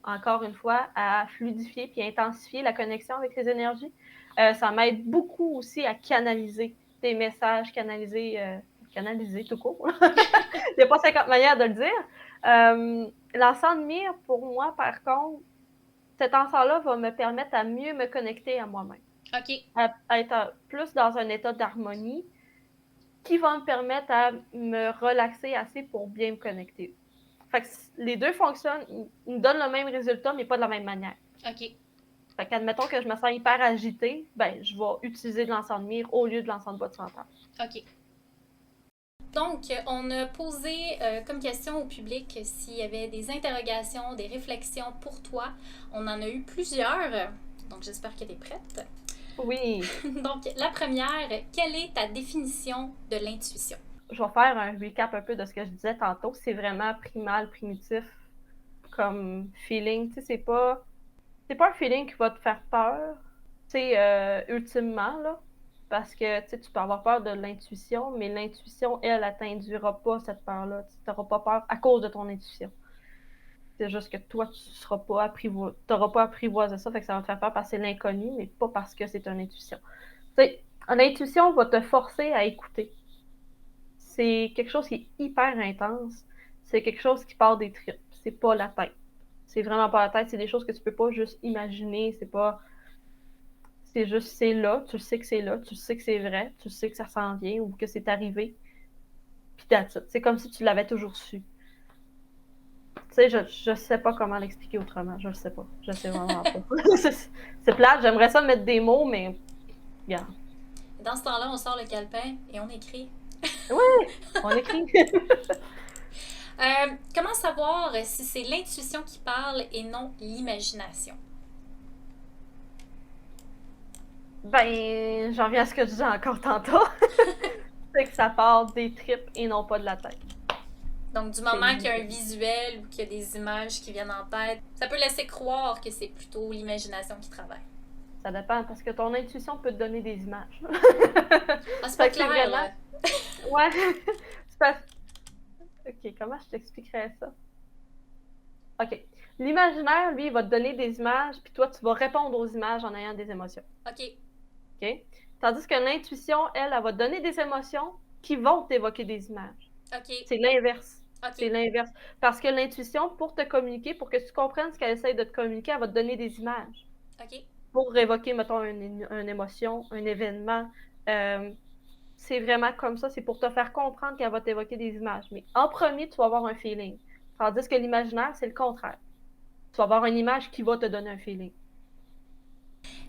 encore une fois, à fluidifier puis intensifier la connexion avec les énergies. Ça m'aide beaucoup aussi à canaliser des messages, canaliser tout court. Il n'y a pas 50 manières de le dire. L'encens de myrrhe, pour moi, par contre, cet encens-là va me permettre à mieux me connecter à moi-même, OK. à être plus dans un état d'harmonie qui va me permettre à me relaxer assez pour bien me connecter. Fait que les deux fonctionnent, ils me donnent le même résultat, mais pas de la même manière. OK. Fait qu'admettons que je me sens hyper agitée, ben, je vais utiliser de l'encens de myrrhe au lieu de l'encens de bois de santal. OK. Donc, on a posé comme question au public s'il y avait des interrogations, des réflexions pour toi. On en a eu plusieurs, donc j'espère que tu es prête. Oui. Donc, la première, quelle est ta définition de l'intuition? Je vais faire un recap un peu de ce que je disais tantôt. C'est vraiment primal, primitif comme feeling. Tu sais, c'est pas un feeling qui va te faire peur. Tu sais, ultimement, là. Parce que tu peux avoir peur de l'intuition, mais l'intuition, elle t'induira pas cette peur-là. Tu n'auras pas peur à cause de ton intuition. C'est juste que toi, tu n'auras pas apprivoisé ça, fait que ça va te faire peur parce que c'est l'inconnu, mais pas parce que c'est une intuition. Tu sais, l'intuition va te forcer à écouter. C'est quelque chose qui est hyper intense. C'est quelque chose qui part des tripes. C'est pas la tête. C'est vraiment pas la tête. C'est des choses que tu peux pas juste imaginer. C'est pas. C'est juste, c'est là. Tu sais que c'est là. Tu sais que c'est vrai. Tu sais que ça s'en vient ou que c'est arrivé. Puis that's it. C'est comme si tu l'avais toujours su. Tu sais, je sais pas comment l'expliquer autrement. Je le sais pas. Je sais vraiment pas. C'est plate. J'aimerais ça mettre des mots, mais. Regarde. Dans ce temps-là, on sort le calepin et on écrit. Oui, on écrit. Comment savoir si c'est l'intuition qui parle et non l'imagination? Ben, j'en viens à ce que je disais encore tantôt. C'est que ça part des tripes et non pas de la tête. Donc, du moment qu'il y a un visuel ou qu'il y a des images qui viennent en tête, ça peut laisser croire que c'est plutôt l'imagination qui travaille. Ça dépend, parce que ton intuition peut te donner des images. Ah, c'est pas clair, vraiment... là. Ouais. C'est pas... OK, comment je t'expliquerais ça? OK. L'imaginaire, lui, il va te donner des images, puis toi, tu vas répondre aux images en ayant des émotions. OK. OK? Tandis que l'intuition, elle va te donner des émotions qui vont t'évoquer des images. OK. C'est l'inverse. Okay. C'est l'inverse. Parce que l'intuition, pour te communiquer, pour que tu comprennes ce qu'elle essaie de te communiquer, elle va te donner des images. OK. Pour évoquer, mettons, une émotion, un événement. C'est vraiment comme ça. C'est pour te faire comprendre qu'elle va t'évoquer des images. Mais en premier, tu vas avoir un feeling. Tandis que l'imaginaire, c'est le contraire. Tu vas avoir une image qui va te donner un feeling.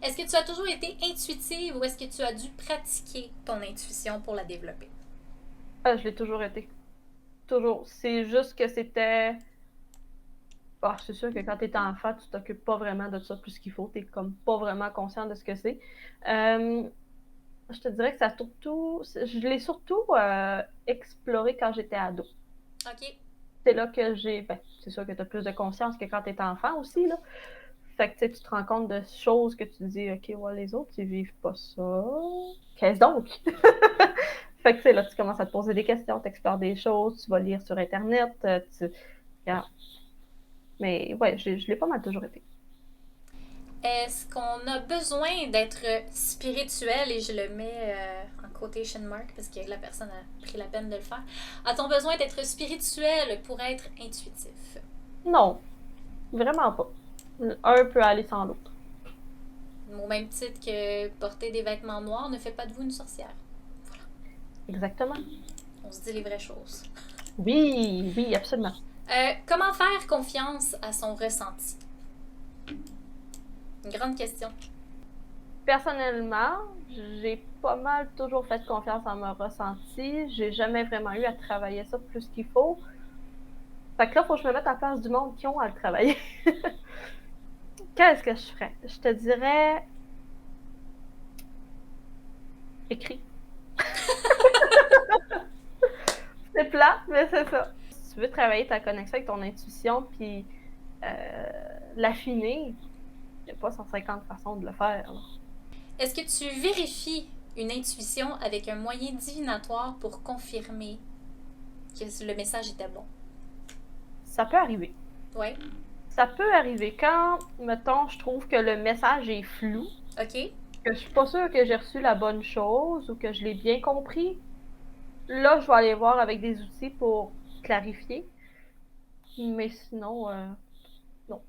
Est-ce que tu as toujours été intuitive ou est-ce que tu as dû pratiquer ton intuition pour la développer? Je l'ai toujours été. Toujours. C'est juste que c'était... Oh, c'est sûr que quand tu es enfant, tu t'occupes pas vraiment de ça plus qu'il faut. Tu n'es comme pas vraiment conscient de ce que c'est. Je te dirais que ça je l'ai surtout exploré quand j'étais ado. OK. C'est là que c'est sûr que tu as plus de conscience que quand tu es enfant aussi, là. Fait que tu te rends compte de choses que tu dis, OK, ouais, les autres, ils vivent pas ça. Qu'est-ce donc? Fait que là, tu commences à te poser des questions, tu explores des choses, tu vas lire sur Internet, Yeah. Mais ouais, je l'ai pas mal toujours été. Est-ce qu'on a besoin d'être spirituel, et je le mets en quotation mark parce que la personne a pris la peine de le faire. A-t-on besoin d'être spirituel pour être intuitif? Non, vraiment pas. Un peut aller sans l'autre. Au même titre que porter des vêtements noirs ne fait pas de vous une sorcière. Voilà. Exactement. On se dit les vraies choses. Oui, oui, absolument. Comment faire confiance à son ressenti? Une grande question. Personnellement, j'ai pas mal toujours fait confiance en mon ressenti. J'ai jamais vraiment eu à travailler ça plus qu'il faut. Fait que là, il faut que je me mette à la place du monde qui ont à le travailler. Qu'est-ce que je ferais? Je te dirais... Écrit. C'est plat, mais c'est ça. Si tu veux travailler ta connexion avec ton intuition puis l'affiner, il n'y a pas 150 façons de le faire. Là. Est-ce que tu vérifies une intuition avec un moyen divinatoire pour confirmer que le message était bon? Ça peut arriver. Oui. Ça peut arriver quand, mettons, je trouve que le message est flou. OK. Que je suis pas sûre que j'ai reçu la bonne chose ou que je l'ai bien compris. Là, je vais aller voir avec des outils pour clarifier. Mais sinon, non.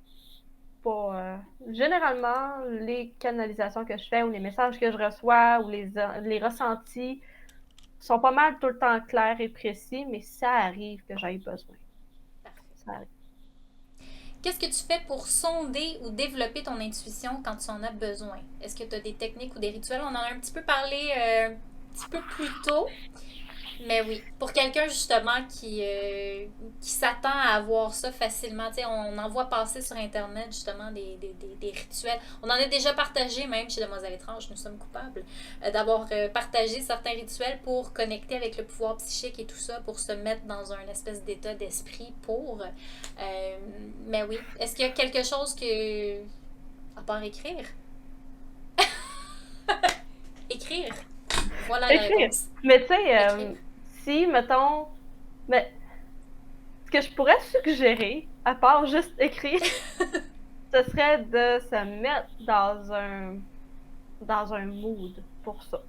Pas, généralement, les canalisations que je fais ou les messages que je reçois ou les ressentis sont pas mal tout le temps clairs et précis, mais ça arrive que j'aille besoin. Parfait. Ça arrive. Qu'est-ce que tu fais pour sonder ou développer ton intuition quand tu en as besoin? Est-ce que tu as des techniques ou des rituels? On en a un petit peu parlé un petit peu plus tôt. Mais oui, pour quelqu'un justement qui s'attend à avoir ça facilement, tu sais, on en voit passer sur Internet justement des rituels. On en a déjà partagé même chez Demoiselles Étranges, nous sommes coupables, d'avoir partagé certains rituels pour connecter avec le pouvoir psychique et tout ça, pour se mettre dans un espèce d'état d'esprit pour. Mais oui, est-ce qu'il y a quelque chose que. À part écrire? Écrire. Voilà la Écrire. réponse. Mais tu sais, si, mettons, mais ce que je pourrais suggérer, à part juste écrire, ce serait de se mettre dans un mood pour ça.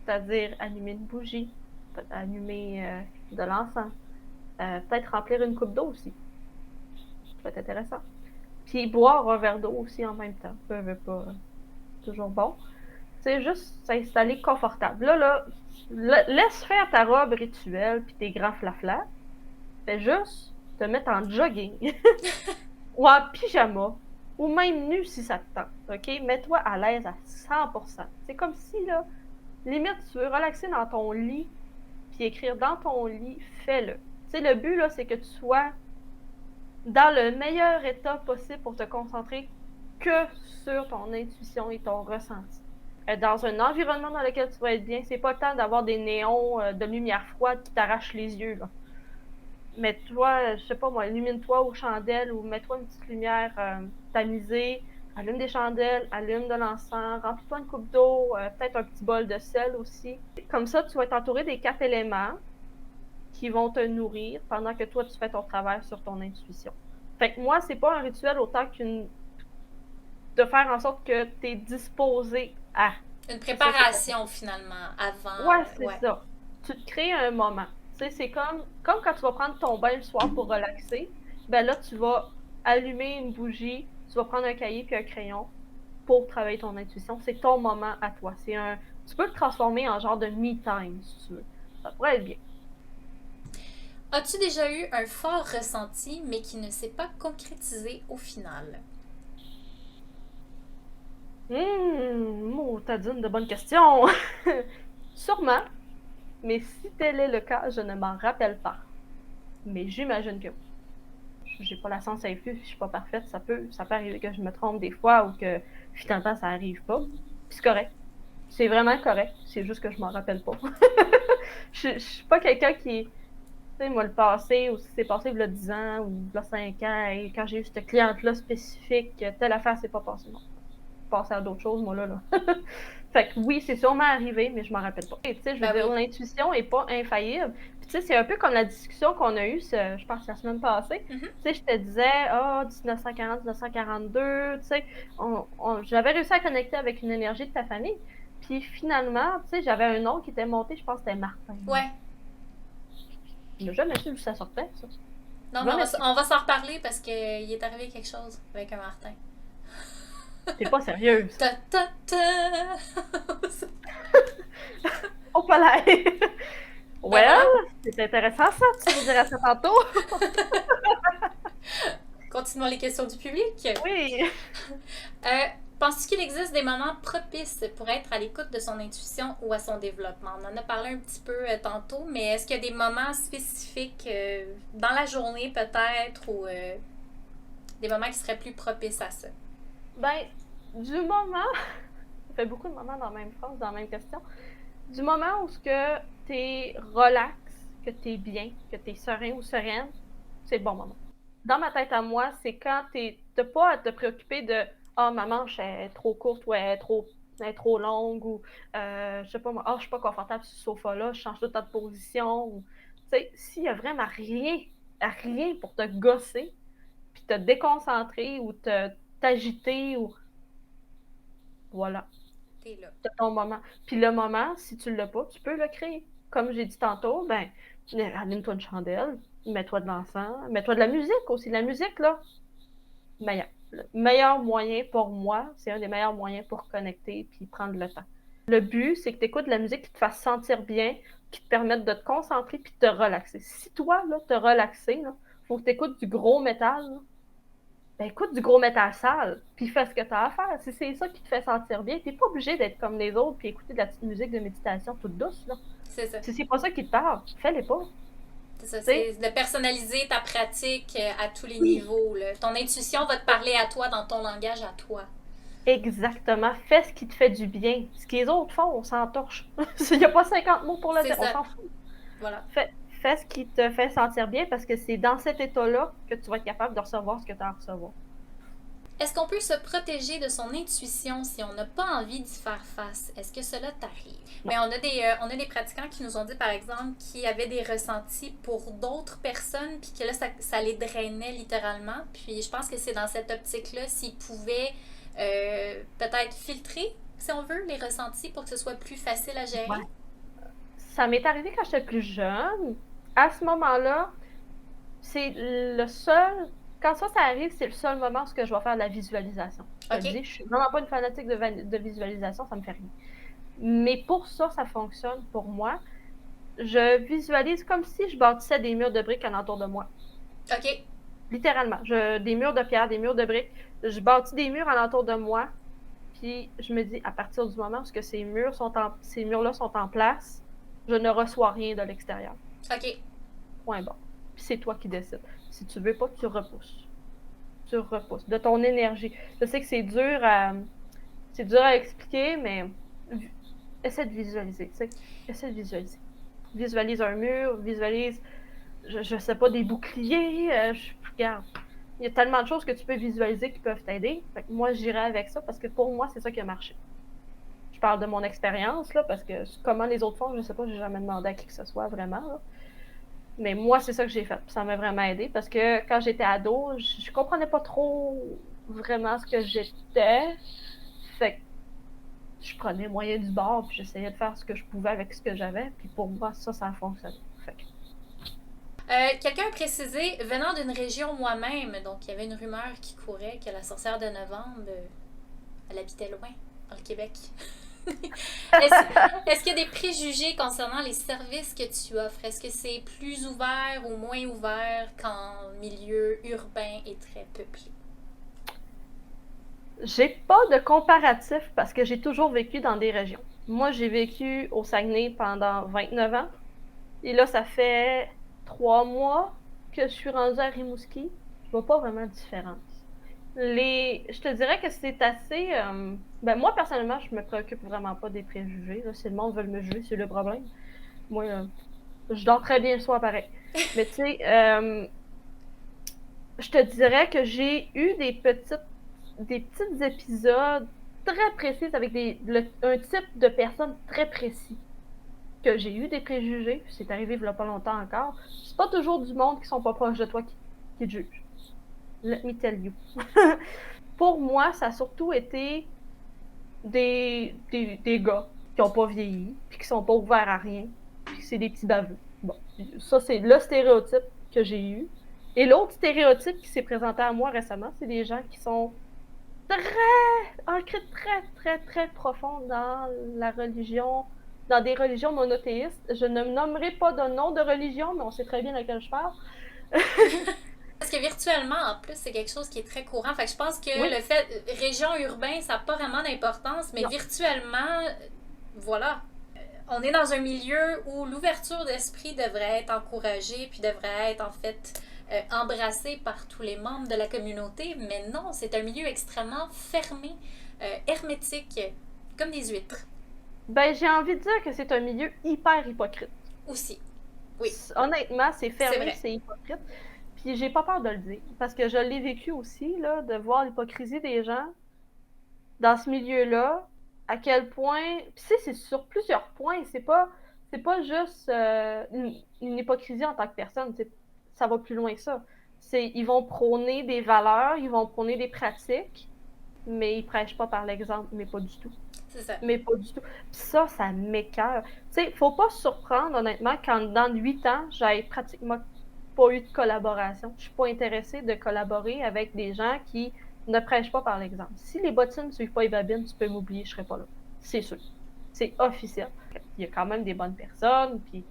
C'est-à-dire allumer une bougie, allumer de l'encens, peut-être remplir une coupe d'eau aussi. Ça peut être intéressant. Puis boire un verre d'eau aussi en même temps. Ça veut pas toujours bon. C'est juste s'installer confortable. Là, laisse faire ta robe rituelle puis tes grands flaflas. Fais juste te mettre en jogging ou en pyjama ou même nu si ça te tente. OK? Mets-toi à l'aise à 100%. C'est comme si, là, limite, tu veux relaxer dans ton lit puis écrire dans ton lit, fais-le. Tu sais, le but, là, c'est que tu sois dans le meilleur état possible pour te concentrer que sur ton intuition et ton ressenti. Dans un environnement dans lequel tu vas être bien, c'est pas le temps d'avoir des néons de lumière froide qui t'arrachent les yeux, là. Mets-toi, je sais pas moi, illumine-toi aux chandelles ou mets-toi une petite lumière tamisée, allume des chandelles, allume de l'encens, remplis-toi une coupe d'eau, peut-être un petit bol de sel aussi. Comme ça, tu vas être entouré des 4 éléments qui vont te nourrir pendant que toi, tu fais ton travail sur ton intuition. Fait que moi, c'est pas un rituel autant de faire en sorte que tu es disposé à. Une préparation finalement avant. Ouais, c'est ça. Tu te crées un moment. Tu sais, c'est comme quand tu vas prendre ton bain le soir pour relaxer, ben là, tu vas allumer une bougie, tu vas prendre un cahier puis un crayon pour travailler ton intuition. C'est ton moment à toi. Tu peux le transformer en genre de me time, si tu veux. Ça pourrait être bien. As-tu déjà eu un fort ressenti, mais qui ne s'est pas concrétisé au final? T'as dit une de bonnes questions. Sûrement, mais si tel est le cas, je ne m'en rappelle pas. Mais j'imagine que j'ai pas la science infuse, je suis pas parfaite, ça peut arriver que je me trompe des fois ou que finalement ça arrive pas. Puis c'est correct. C'est vraiment correct. C'est juste que je m'en rappelle pas. Je suis pas quelqu'un qui, tu sais, moi, le passé, ou si c'est passé il y a 10 ans, ou il y a 5 ans, et quand j'ai eu cette cliente-là spécifique, telle affaire s'est pas passée. Non. Passer à d'autres choses, moi, là. Fait que oui, c'est sûrement arrivé, mais je m'en rappelle pas. Tu sais, je veux dire, l'intuition est pas infaillible. Puis tu sais, c'est un peu comme la discussion qu'on a eue, je pense, la semaine passée. Tu sais, je te disais, 1940, 1942, tu sais, j'avais réussi à connecter avec une énergie de ta famille. Puis finalement, tu sais, j'avais un nom qui était monté, je pense que c'était Martin. Ouais. Je n'ai jamais su d'où ça sortait, ça. Non, mais on va s'en reparler parce qu'il est arrivé quelque chose avec un Martin. T'es pas sérieuse. Ta ta ta! Oh, pas là! Well, c'est intéressant ça, tu nous diras ça tantôt. Continuons les questions du public. Oui. Penses-tu qu'il existe des moments propices pour être à l'écoute de son intuition ou à son développement? On en a parlé un petit peu tantôt, mais est-ce qu'il y a des moments spécifiques dans la journée peut-être ou des moments qui seraient plus propices à ça? Ben, du moment, ça fait beaucoup de moments dans la même phrase, dans la même question, du moment où t'es relax, que t'es bien, que t'es serein ou sereine, c'est le bon moment. Dans ma tête à moi, c'est quand t'as pas à te préoccuper de « Ah, ma manche est trop courte ou elle est trop longue » ou je sais pas moi, « Ah, je suis pas confortable sur ce sofa-là, je change tout le temps de position » ou tu sais, s'il y a vraiment rien pour te gosser, puis te déconcentrer ou t'agiter ou... Voilà. T'es là. C'est ton moment. Puis le moment, si tu l'as pas, tu peux le créer. Comme j'ai dit tantôt, ben, allume-toi une chandelle, mets-toi de l'encens, mets-toi de la musique aussi. La musique, là, meilleur. Le meilleur moyen pour moi, c'est un des meilleurs moyens pour connecter puis prendre le temps. Le but, c'est que tu écoutes de la musique qui te fasse sentir bien, qui te permette de te concentrer puis de te relaxer. Si toi, là, te relaxer, là, faut que tu écoutes du gros métal, là, ben écoute du gros métal sale, puis fais ce que tu as à faire. Si c'est ça qui te fait sentir bien, t'es pas obligé d'être comme les autres puis écouter de la petite musique de méditation toute douce, là. C'est ça. Si c'est pas ça qui te parle, fais-les pas. C'est ça, c'est de personnaliser ta pratique à tous les niveaux. Là. Ton intuition va te parler à toi dans ton langage à toi. Exactement. Fais ce qui te fait du bien. Ce que les autres font, on s'en torche. Il n'y a pas 50 mots pour le dire, on s'en fout. Voilà. Fais ce qui te fait sentir bien parce que c'est dans cet état-là que tu vas être capable de recevoir ce que tu as à recevoir. Est-ce qu'on peut se protéger de son intuition si on n'a pas envie d'y faire face? Est-ce que cela t'arrive? Mais on a des pratiquants qui nous ont dit, par exemple, qu'ils avaient des ressentis pour d'autres personnes, puis que là, ça les drainait littéralement. Puis je pense que c'est dans cette optique-là, s'ils pouvaient peut-être filtrer, si on veut, les ressentis pour que ce soit plus facile à gérer. Ouais. Ça m'est arrivé quand j'étais plus jeune. À ce moment-là, c'est le seul... Quand ça arrive, c'est le seul moment où je vais faire de la visualisation. Je te dis, je suis vraiment pas une fanatique de visualisation, ça me fait rien. Mais pour ça, ça fonctionne pour moi. Je visualise comme si je bâtissais des murs de briques alentour de moi. OK. Littéralement. Des murs de pierre, des murs de briques. Je bâtis des murs alentour de moi. Puis je me dis, à partir du moment où ces murs-là sont en place, je ne reçois rien de l'extérieur. OK. Point bon. Puis c'est toi qui décides. Si tu veux pas, tu repousses. Tu repousses. De ton énergie. Je sais que c'est dur à expliquer, mais essaie de visualiser. Essaie de visualiser. Visualise un mur, visualise, je sais pas, des boucliers. Regarde. Il y a tellement de choses que tu peux visualiser qui peuvent t'aider. Fait que moi, j'irai avec ça parce que pour moi, c'est ça qui a marché. Je parle de mon expérience, là, parce que comment les autres font, je sais pas, j'ai jamais demandé à qui que ce soit vraiment, là. Mais moi, c'est ça que j'ai fait. Ça m'a vraiment aidé parce que quand j'étais ado, je comprenais pas trop vraiment ce que j'étais. Fait que je prenais le moyen du bord puis j'essayais de faire ce que je pouvais avec ce que j'avais. Puis pour moi, ça a fonctionné. Fait que... Quelqu'un a précisé, venant d'une région moi-même, donc il y avait une rumeur qui courait que la sorcière de novembre, elle habitait loin, dans le Québec. Est-ce qu'il y a des préjugés concernant les services que tu offres? Est-ce que c'est plus ouvert ou moins ouvert qu'en milieu urbain et très peuplé? J'ai pas de comparatif parce que j'ai toujours vécu dans des régions. Moi, j'ai vécu au Saguenay pendant 29 ans. Et là, ça fait 3 mois que je suis rendue à Rimouski. Je vois pas vraiment de différence. Je te dirais que c'est assez... moi, personnellement, je me préoccupe vraiment pas des préjugés. Là. Si le monde veut me juger, c'est le problème. Moi, je dors très bien le soir, pareil. Mais tu sais, je te dirais que j'ai eu des petits épisodes très précis avec un type de personne très précis. que j'ai eu des préjugés, puis c'est arrivé il y a pas longtemps encore, c'est pas toujours du monde qui sont pas proches de toi qui te juge. Let me tell you. Pour moi, ça a surtout été des gars qui ont pas vieilli, puis qui sont pas ouverts à rien, puis c'est des petits baveux. Bon, ça, c'est le stéréotype que j'ai eu. Et l'autre stéréotype qui s'est présenté à moi récemment, c'est des gens qui sont ancrés très, très, très profond dans la religion, dans des religions monothéistes. Je ne me nommerai pas de nom de religion, mais on sait très bien de laquelle je parle. Parce que virtuellement, en plus, c'est quelque chose qui est très courant. Fait que je pense que Oui. le fait, région urbain, ça n'a pas vraiment d'importance, mais Non. virtuellement, voilà. On est dans un milieu où l'ouverture d'esprit devrait être encouragée, puis devrait être en fait embrassée par tous les membres de la communauté, mais non, c'est un milieu extrêmement fermé, hermétique, comme des huîtres. Ben, j'ai envie de dire que c'est un milieu hyper hypocrite. Aussi. Oui. Honnêtement, c'est C'est fermé, vrai. c'est hypocrite. Puis j'ai pas peur de le dire, parce que je l'ai vécu aussi, là, de voir l'hypocrisie des gens dans ce milieu-là, à quel point... Puis c'est sur plusieurs points, c'est pas juste une hypocrisie en tant que personne, ça va plus loin que ça. Ils vont prôner des valeurs, ils vont prôner des pratiques, mais ils prêchent pas par l'exemple, mais pas du tout. C'est ça. Mais pas du tout. Puis ça m'écoeure. Tu sais, faut pas se surprendre, honnêtement, quand dans 8 ans, j'ai pratiquement pas eu de collaboration. Je suis pas intéressée de collaborer avec des gens qui ne prêchent pas par l'exemple. Si les bottines ne suivent pas les babines, tu peux m'oublier, je serai pas là. C'est sûr. C'est officiel. Il y a quand même des bonnes personnes, puis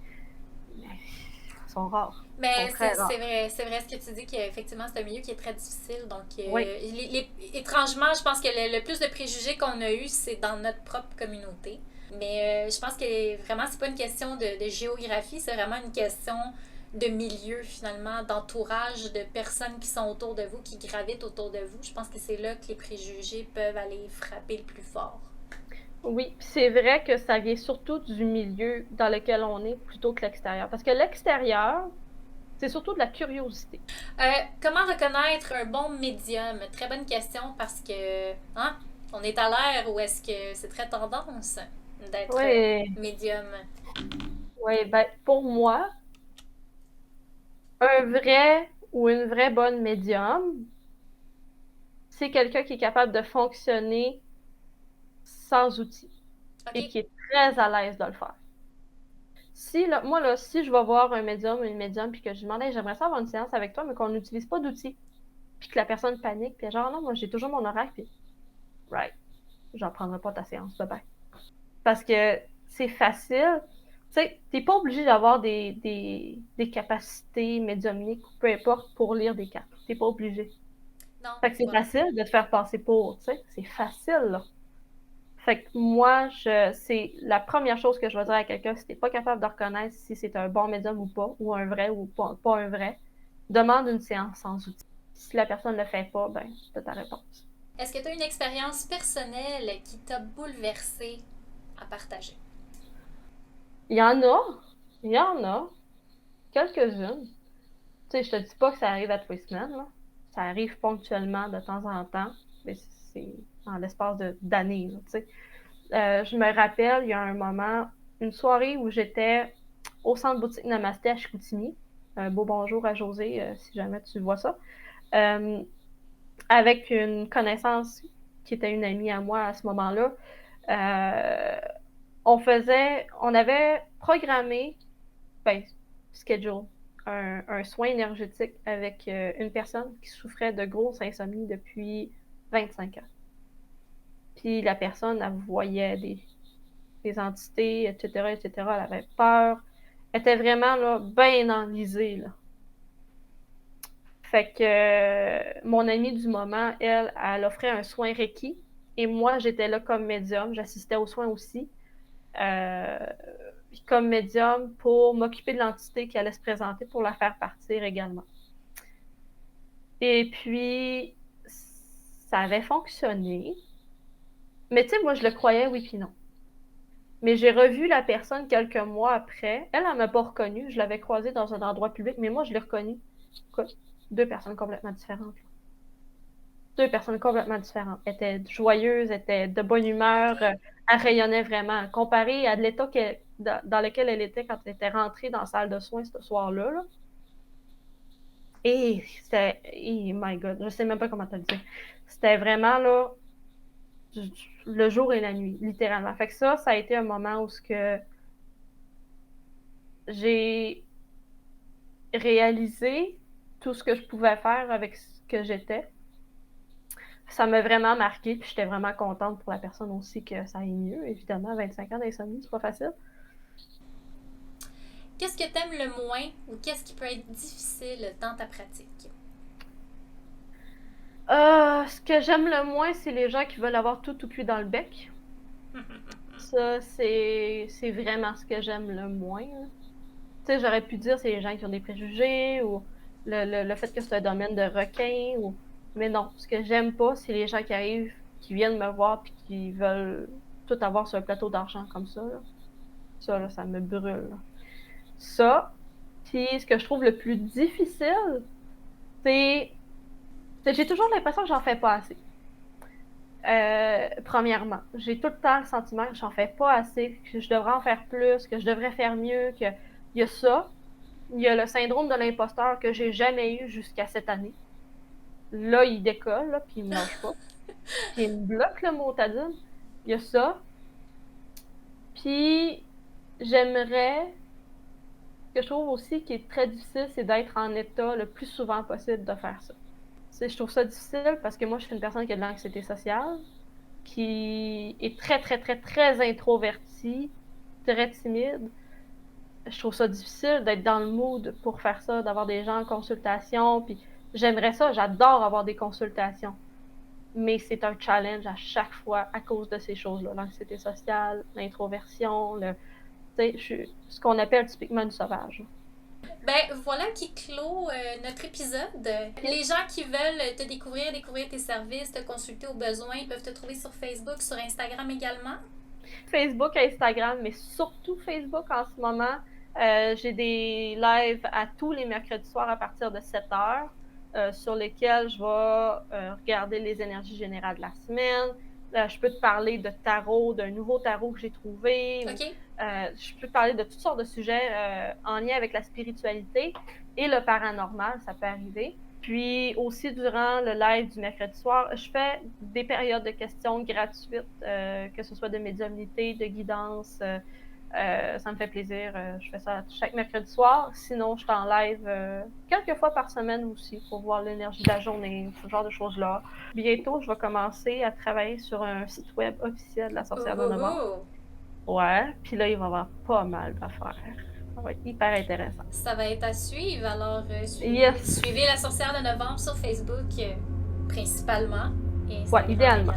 ils sont rares. Ils sont Mais très rares. c'est vrai ce que tu dis qu'effectivement c'est un milieu qui est très difficile. Donc, Oui. étrangement, je pense que le plus de préjugés qu'on a eu, c'est dans notre propre communauté. Mais je pense que vraiment, c'est pas une question de géographie, c'est vraiment une question de milieu finalement, d'entourage, de personnes qui sont autour de vous, qui gravitent autour de vous. Je pense que c'est là que les préjugés peuvent aller frapper le plus fort. Oui, c'est vrai que ça vient surtout du milieu dans lequel on est plutôt que l'extérieur. Parce que l'extérieur, c'est surtout de la curiosité. Comment reconnaître un bon médium? Très bonne question parce que, hein, on est à l'ère où est-ce que c'est très tendance d'être Oui, médium. oui, ben pour moi, un vrai ou une vraie bonne médium, c'est quelqu'un qui est capable de fonctionner sans outils et OK? qui est très à l'aise de le faire. Si, là, moi, là, si je vais voir un médium ou une médium puis que je lui demande, hey, j'aimerais ça avoir une séance avec toi, mais qu'on n'utilise pas d'outils, puis que la personne panique, puis genre, non, moi, j'ai toujours mon horaire, puis, right, j'en prendrai pas ta séance, bye bye. Parce que c'est facile. Tu sais, t'es pas obligé d'avoir des capacités médiumniques ou peu importe pour lire des cartes. T'es pas obligé. Non, Fait que c'est voilà. facile de te faire passer pour, tu sais. C'est facile, là. Fait que moi, c'est la première chose que je vais dire à quelqu'un, si t'es pas capable de reconnaître si c'est un bon médium ou pas, ou un vrai ou pas un vrai, demande une séance sans outils. Si la personne ne le fait pas, ben, c'est ta réponse. Est-ce que tu as une expérience personnelle qui t'a bouleversée à partager? Il y en a, il y en a, quelques-unes. Tu sais, je te dis pas que ça arrive à tous les semaines, là. Ça arrive ponctuellement de temps en temps, mais c'est en l'espace d'années, tu sais. Je me rappelle, il y a un moment, une soirée où j'étais au centre boutique Namasté à Chicoutimi. Un beau bonjour à José, si jamais tu vois ça. Euh, avec une connaissance qui était une amie à moi à ce moment-là. Euh, on avait programmé, ben, schedule, un soin énergétique avec une personne qui souffrait de grosse insomnie depuis 25 ans. Puis la personne, elle voyait des entités, etc., etc. Elle avait peur. Elle était vraiment là, bien enlisée. Là. Fait que mon amie du moment, elle offrait un soin Reiki. Et moi, j'étais là comme médium. J'assistais aux soins aussi. Euh, comme médium pour m'occuper de l'entité qui allait se présenter pour la faire partir également. Et puis, ça avait fonctionné. Mais tu sais, moi, je le croyais, oui, puis non. Mais j'ai revu la personne quelques mois après. Elle m'a pas reconnue. Je l'avais croisée dans un endroit public, mais moi, je l'ai reconnue. Deux personnes complètement différentes. Deux personnes complètement différentes. Elle était joyeuse, elle était de bonne humeur, elle rayonnait vraiment. Comparé à l'état dans lequel elle était quand elle était rentrée dans la salle de soins ce soir-là. Là. Et c'était... Oh my God, je sais même pas comment te le dire. C'était vraiment, là, le jour et la nuit, littéralement. Fait que ça a été un moment où j'ai réalisé tout ce que je pouvais faire avec ce que j'étais. Ça m'a vraiment marqué, puis j'étais vraiment contente pour la personne aussi que ça aille mieux. Évidemment, 25 ans d'insomnie, c'est pas facile. Qu'est-ce que t'aimes le moins ou qu'est-ce qui peut être difficile dans ta pratique? Ce que j'aime le moins, c'est les gens qui veulent avoir tout cuit dans le bec. Ça, c'est vraiment ce que j'aime le moins. Tu sais, j'aurais pu dire c'est les gens qui ont des préjugés ou le fait que c'est un domaine de requins. Mais non, ce que j'aime pas, c'est les gens qui arrivent, qui viennent me voir puis qui veulent tout avoir sur un plateau d'argent comme ça. Là. Ça, là, ça me brûle. Ça, puis ce que je trouve le plus difficile, c'est j'ai toujours l'impression que j'en fais pas assez. Premièrement, j'ai tout le temps le sentiment que j'en fais pas assez, que je devrais en faire plus, que je devrais faire mieux, qu'il y a ça. Il y a le syndrome de l'imposteur que j'ai jamais eu jusqu'à cette année. Là, il décolle, là, puis il me lâche pas. Puis il me bloque le motadine. Il y a ça. Puis j'aimerais... Ce que je trouve aussi qui est très difficile, c'est d'être en état le plus souvent possible de faire ça. Je trouve ça difficile parce que moi, je suis une personne qui a de l'anxiété sociale, qui est très, très, très, très introvertie, très timide. Je trouve ça difficile d'être dans le mood pour faire ça, d'avoir des gens en consultation, puis j'aimerais ça, j'adore avoir des consultations. Mais c'est un challenge à chaque fois à cause de ces choses-là. L'anxiété sociale, l'introversion, ce qu'on appelle typiquement du sauvage. Ben voilà qui clôt notre épisode. Les gens qui veulent te découvrir tes services, te consulter au besoin, ils peuvent te trouver sur Facebook, sur Instagram également. Facebook, Instagram, mais surtout Facebook en ce moment. J'ai des lives à tous les mercredis soirs à partir de 7h sur lesquels je vais regarder les énergies générales de la semaine. Je peux te parler de tarot, d'un nouveau tarot que j'ai trouvé. OK. Je peux te parler de toutes sortes de sujets en lien avec la spiritualité et le paranormal, ça peut arriver. Puis aussi, durant le live du mercredi soir, je fais des périodes de questions gratuites, que ce soit de médiumnité, de guidance. Ça me fait plaisir. Je fais ça chaque mercredi soir. Sinon, je suis en live quelques fois par semaine aussi pour voir l'énergie de la journée, ce genre de choses-là. Bientôt, je vais commencer à travailler sur un site web officiel de la Sorcière de Novembre. Ouais, puis là, il va y avoir pas mal d'affaires. Ça va être hyper intéressant. Ça va être à suivre. Alors, Yes. suivez la Sorcière de Novembre sur Facebook principalement. Et ouais, idéalement.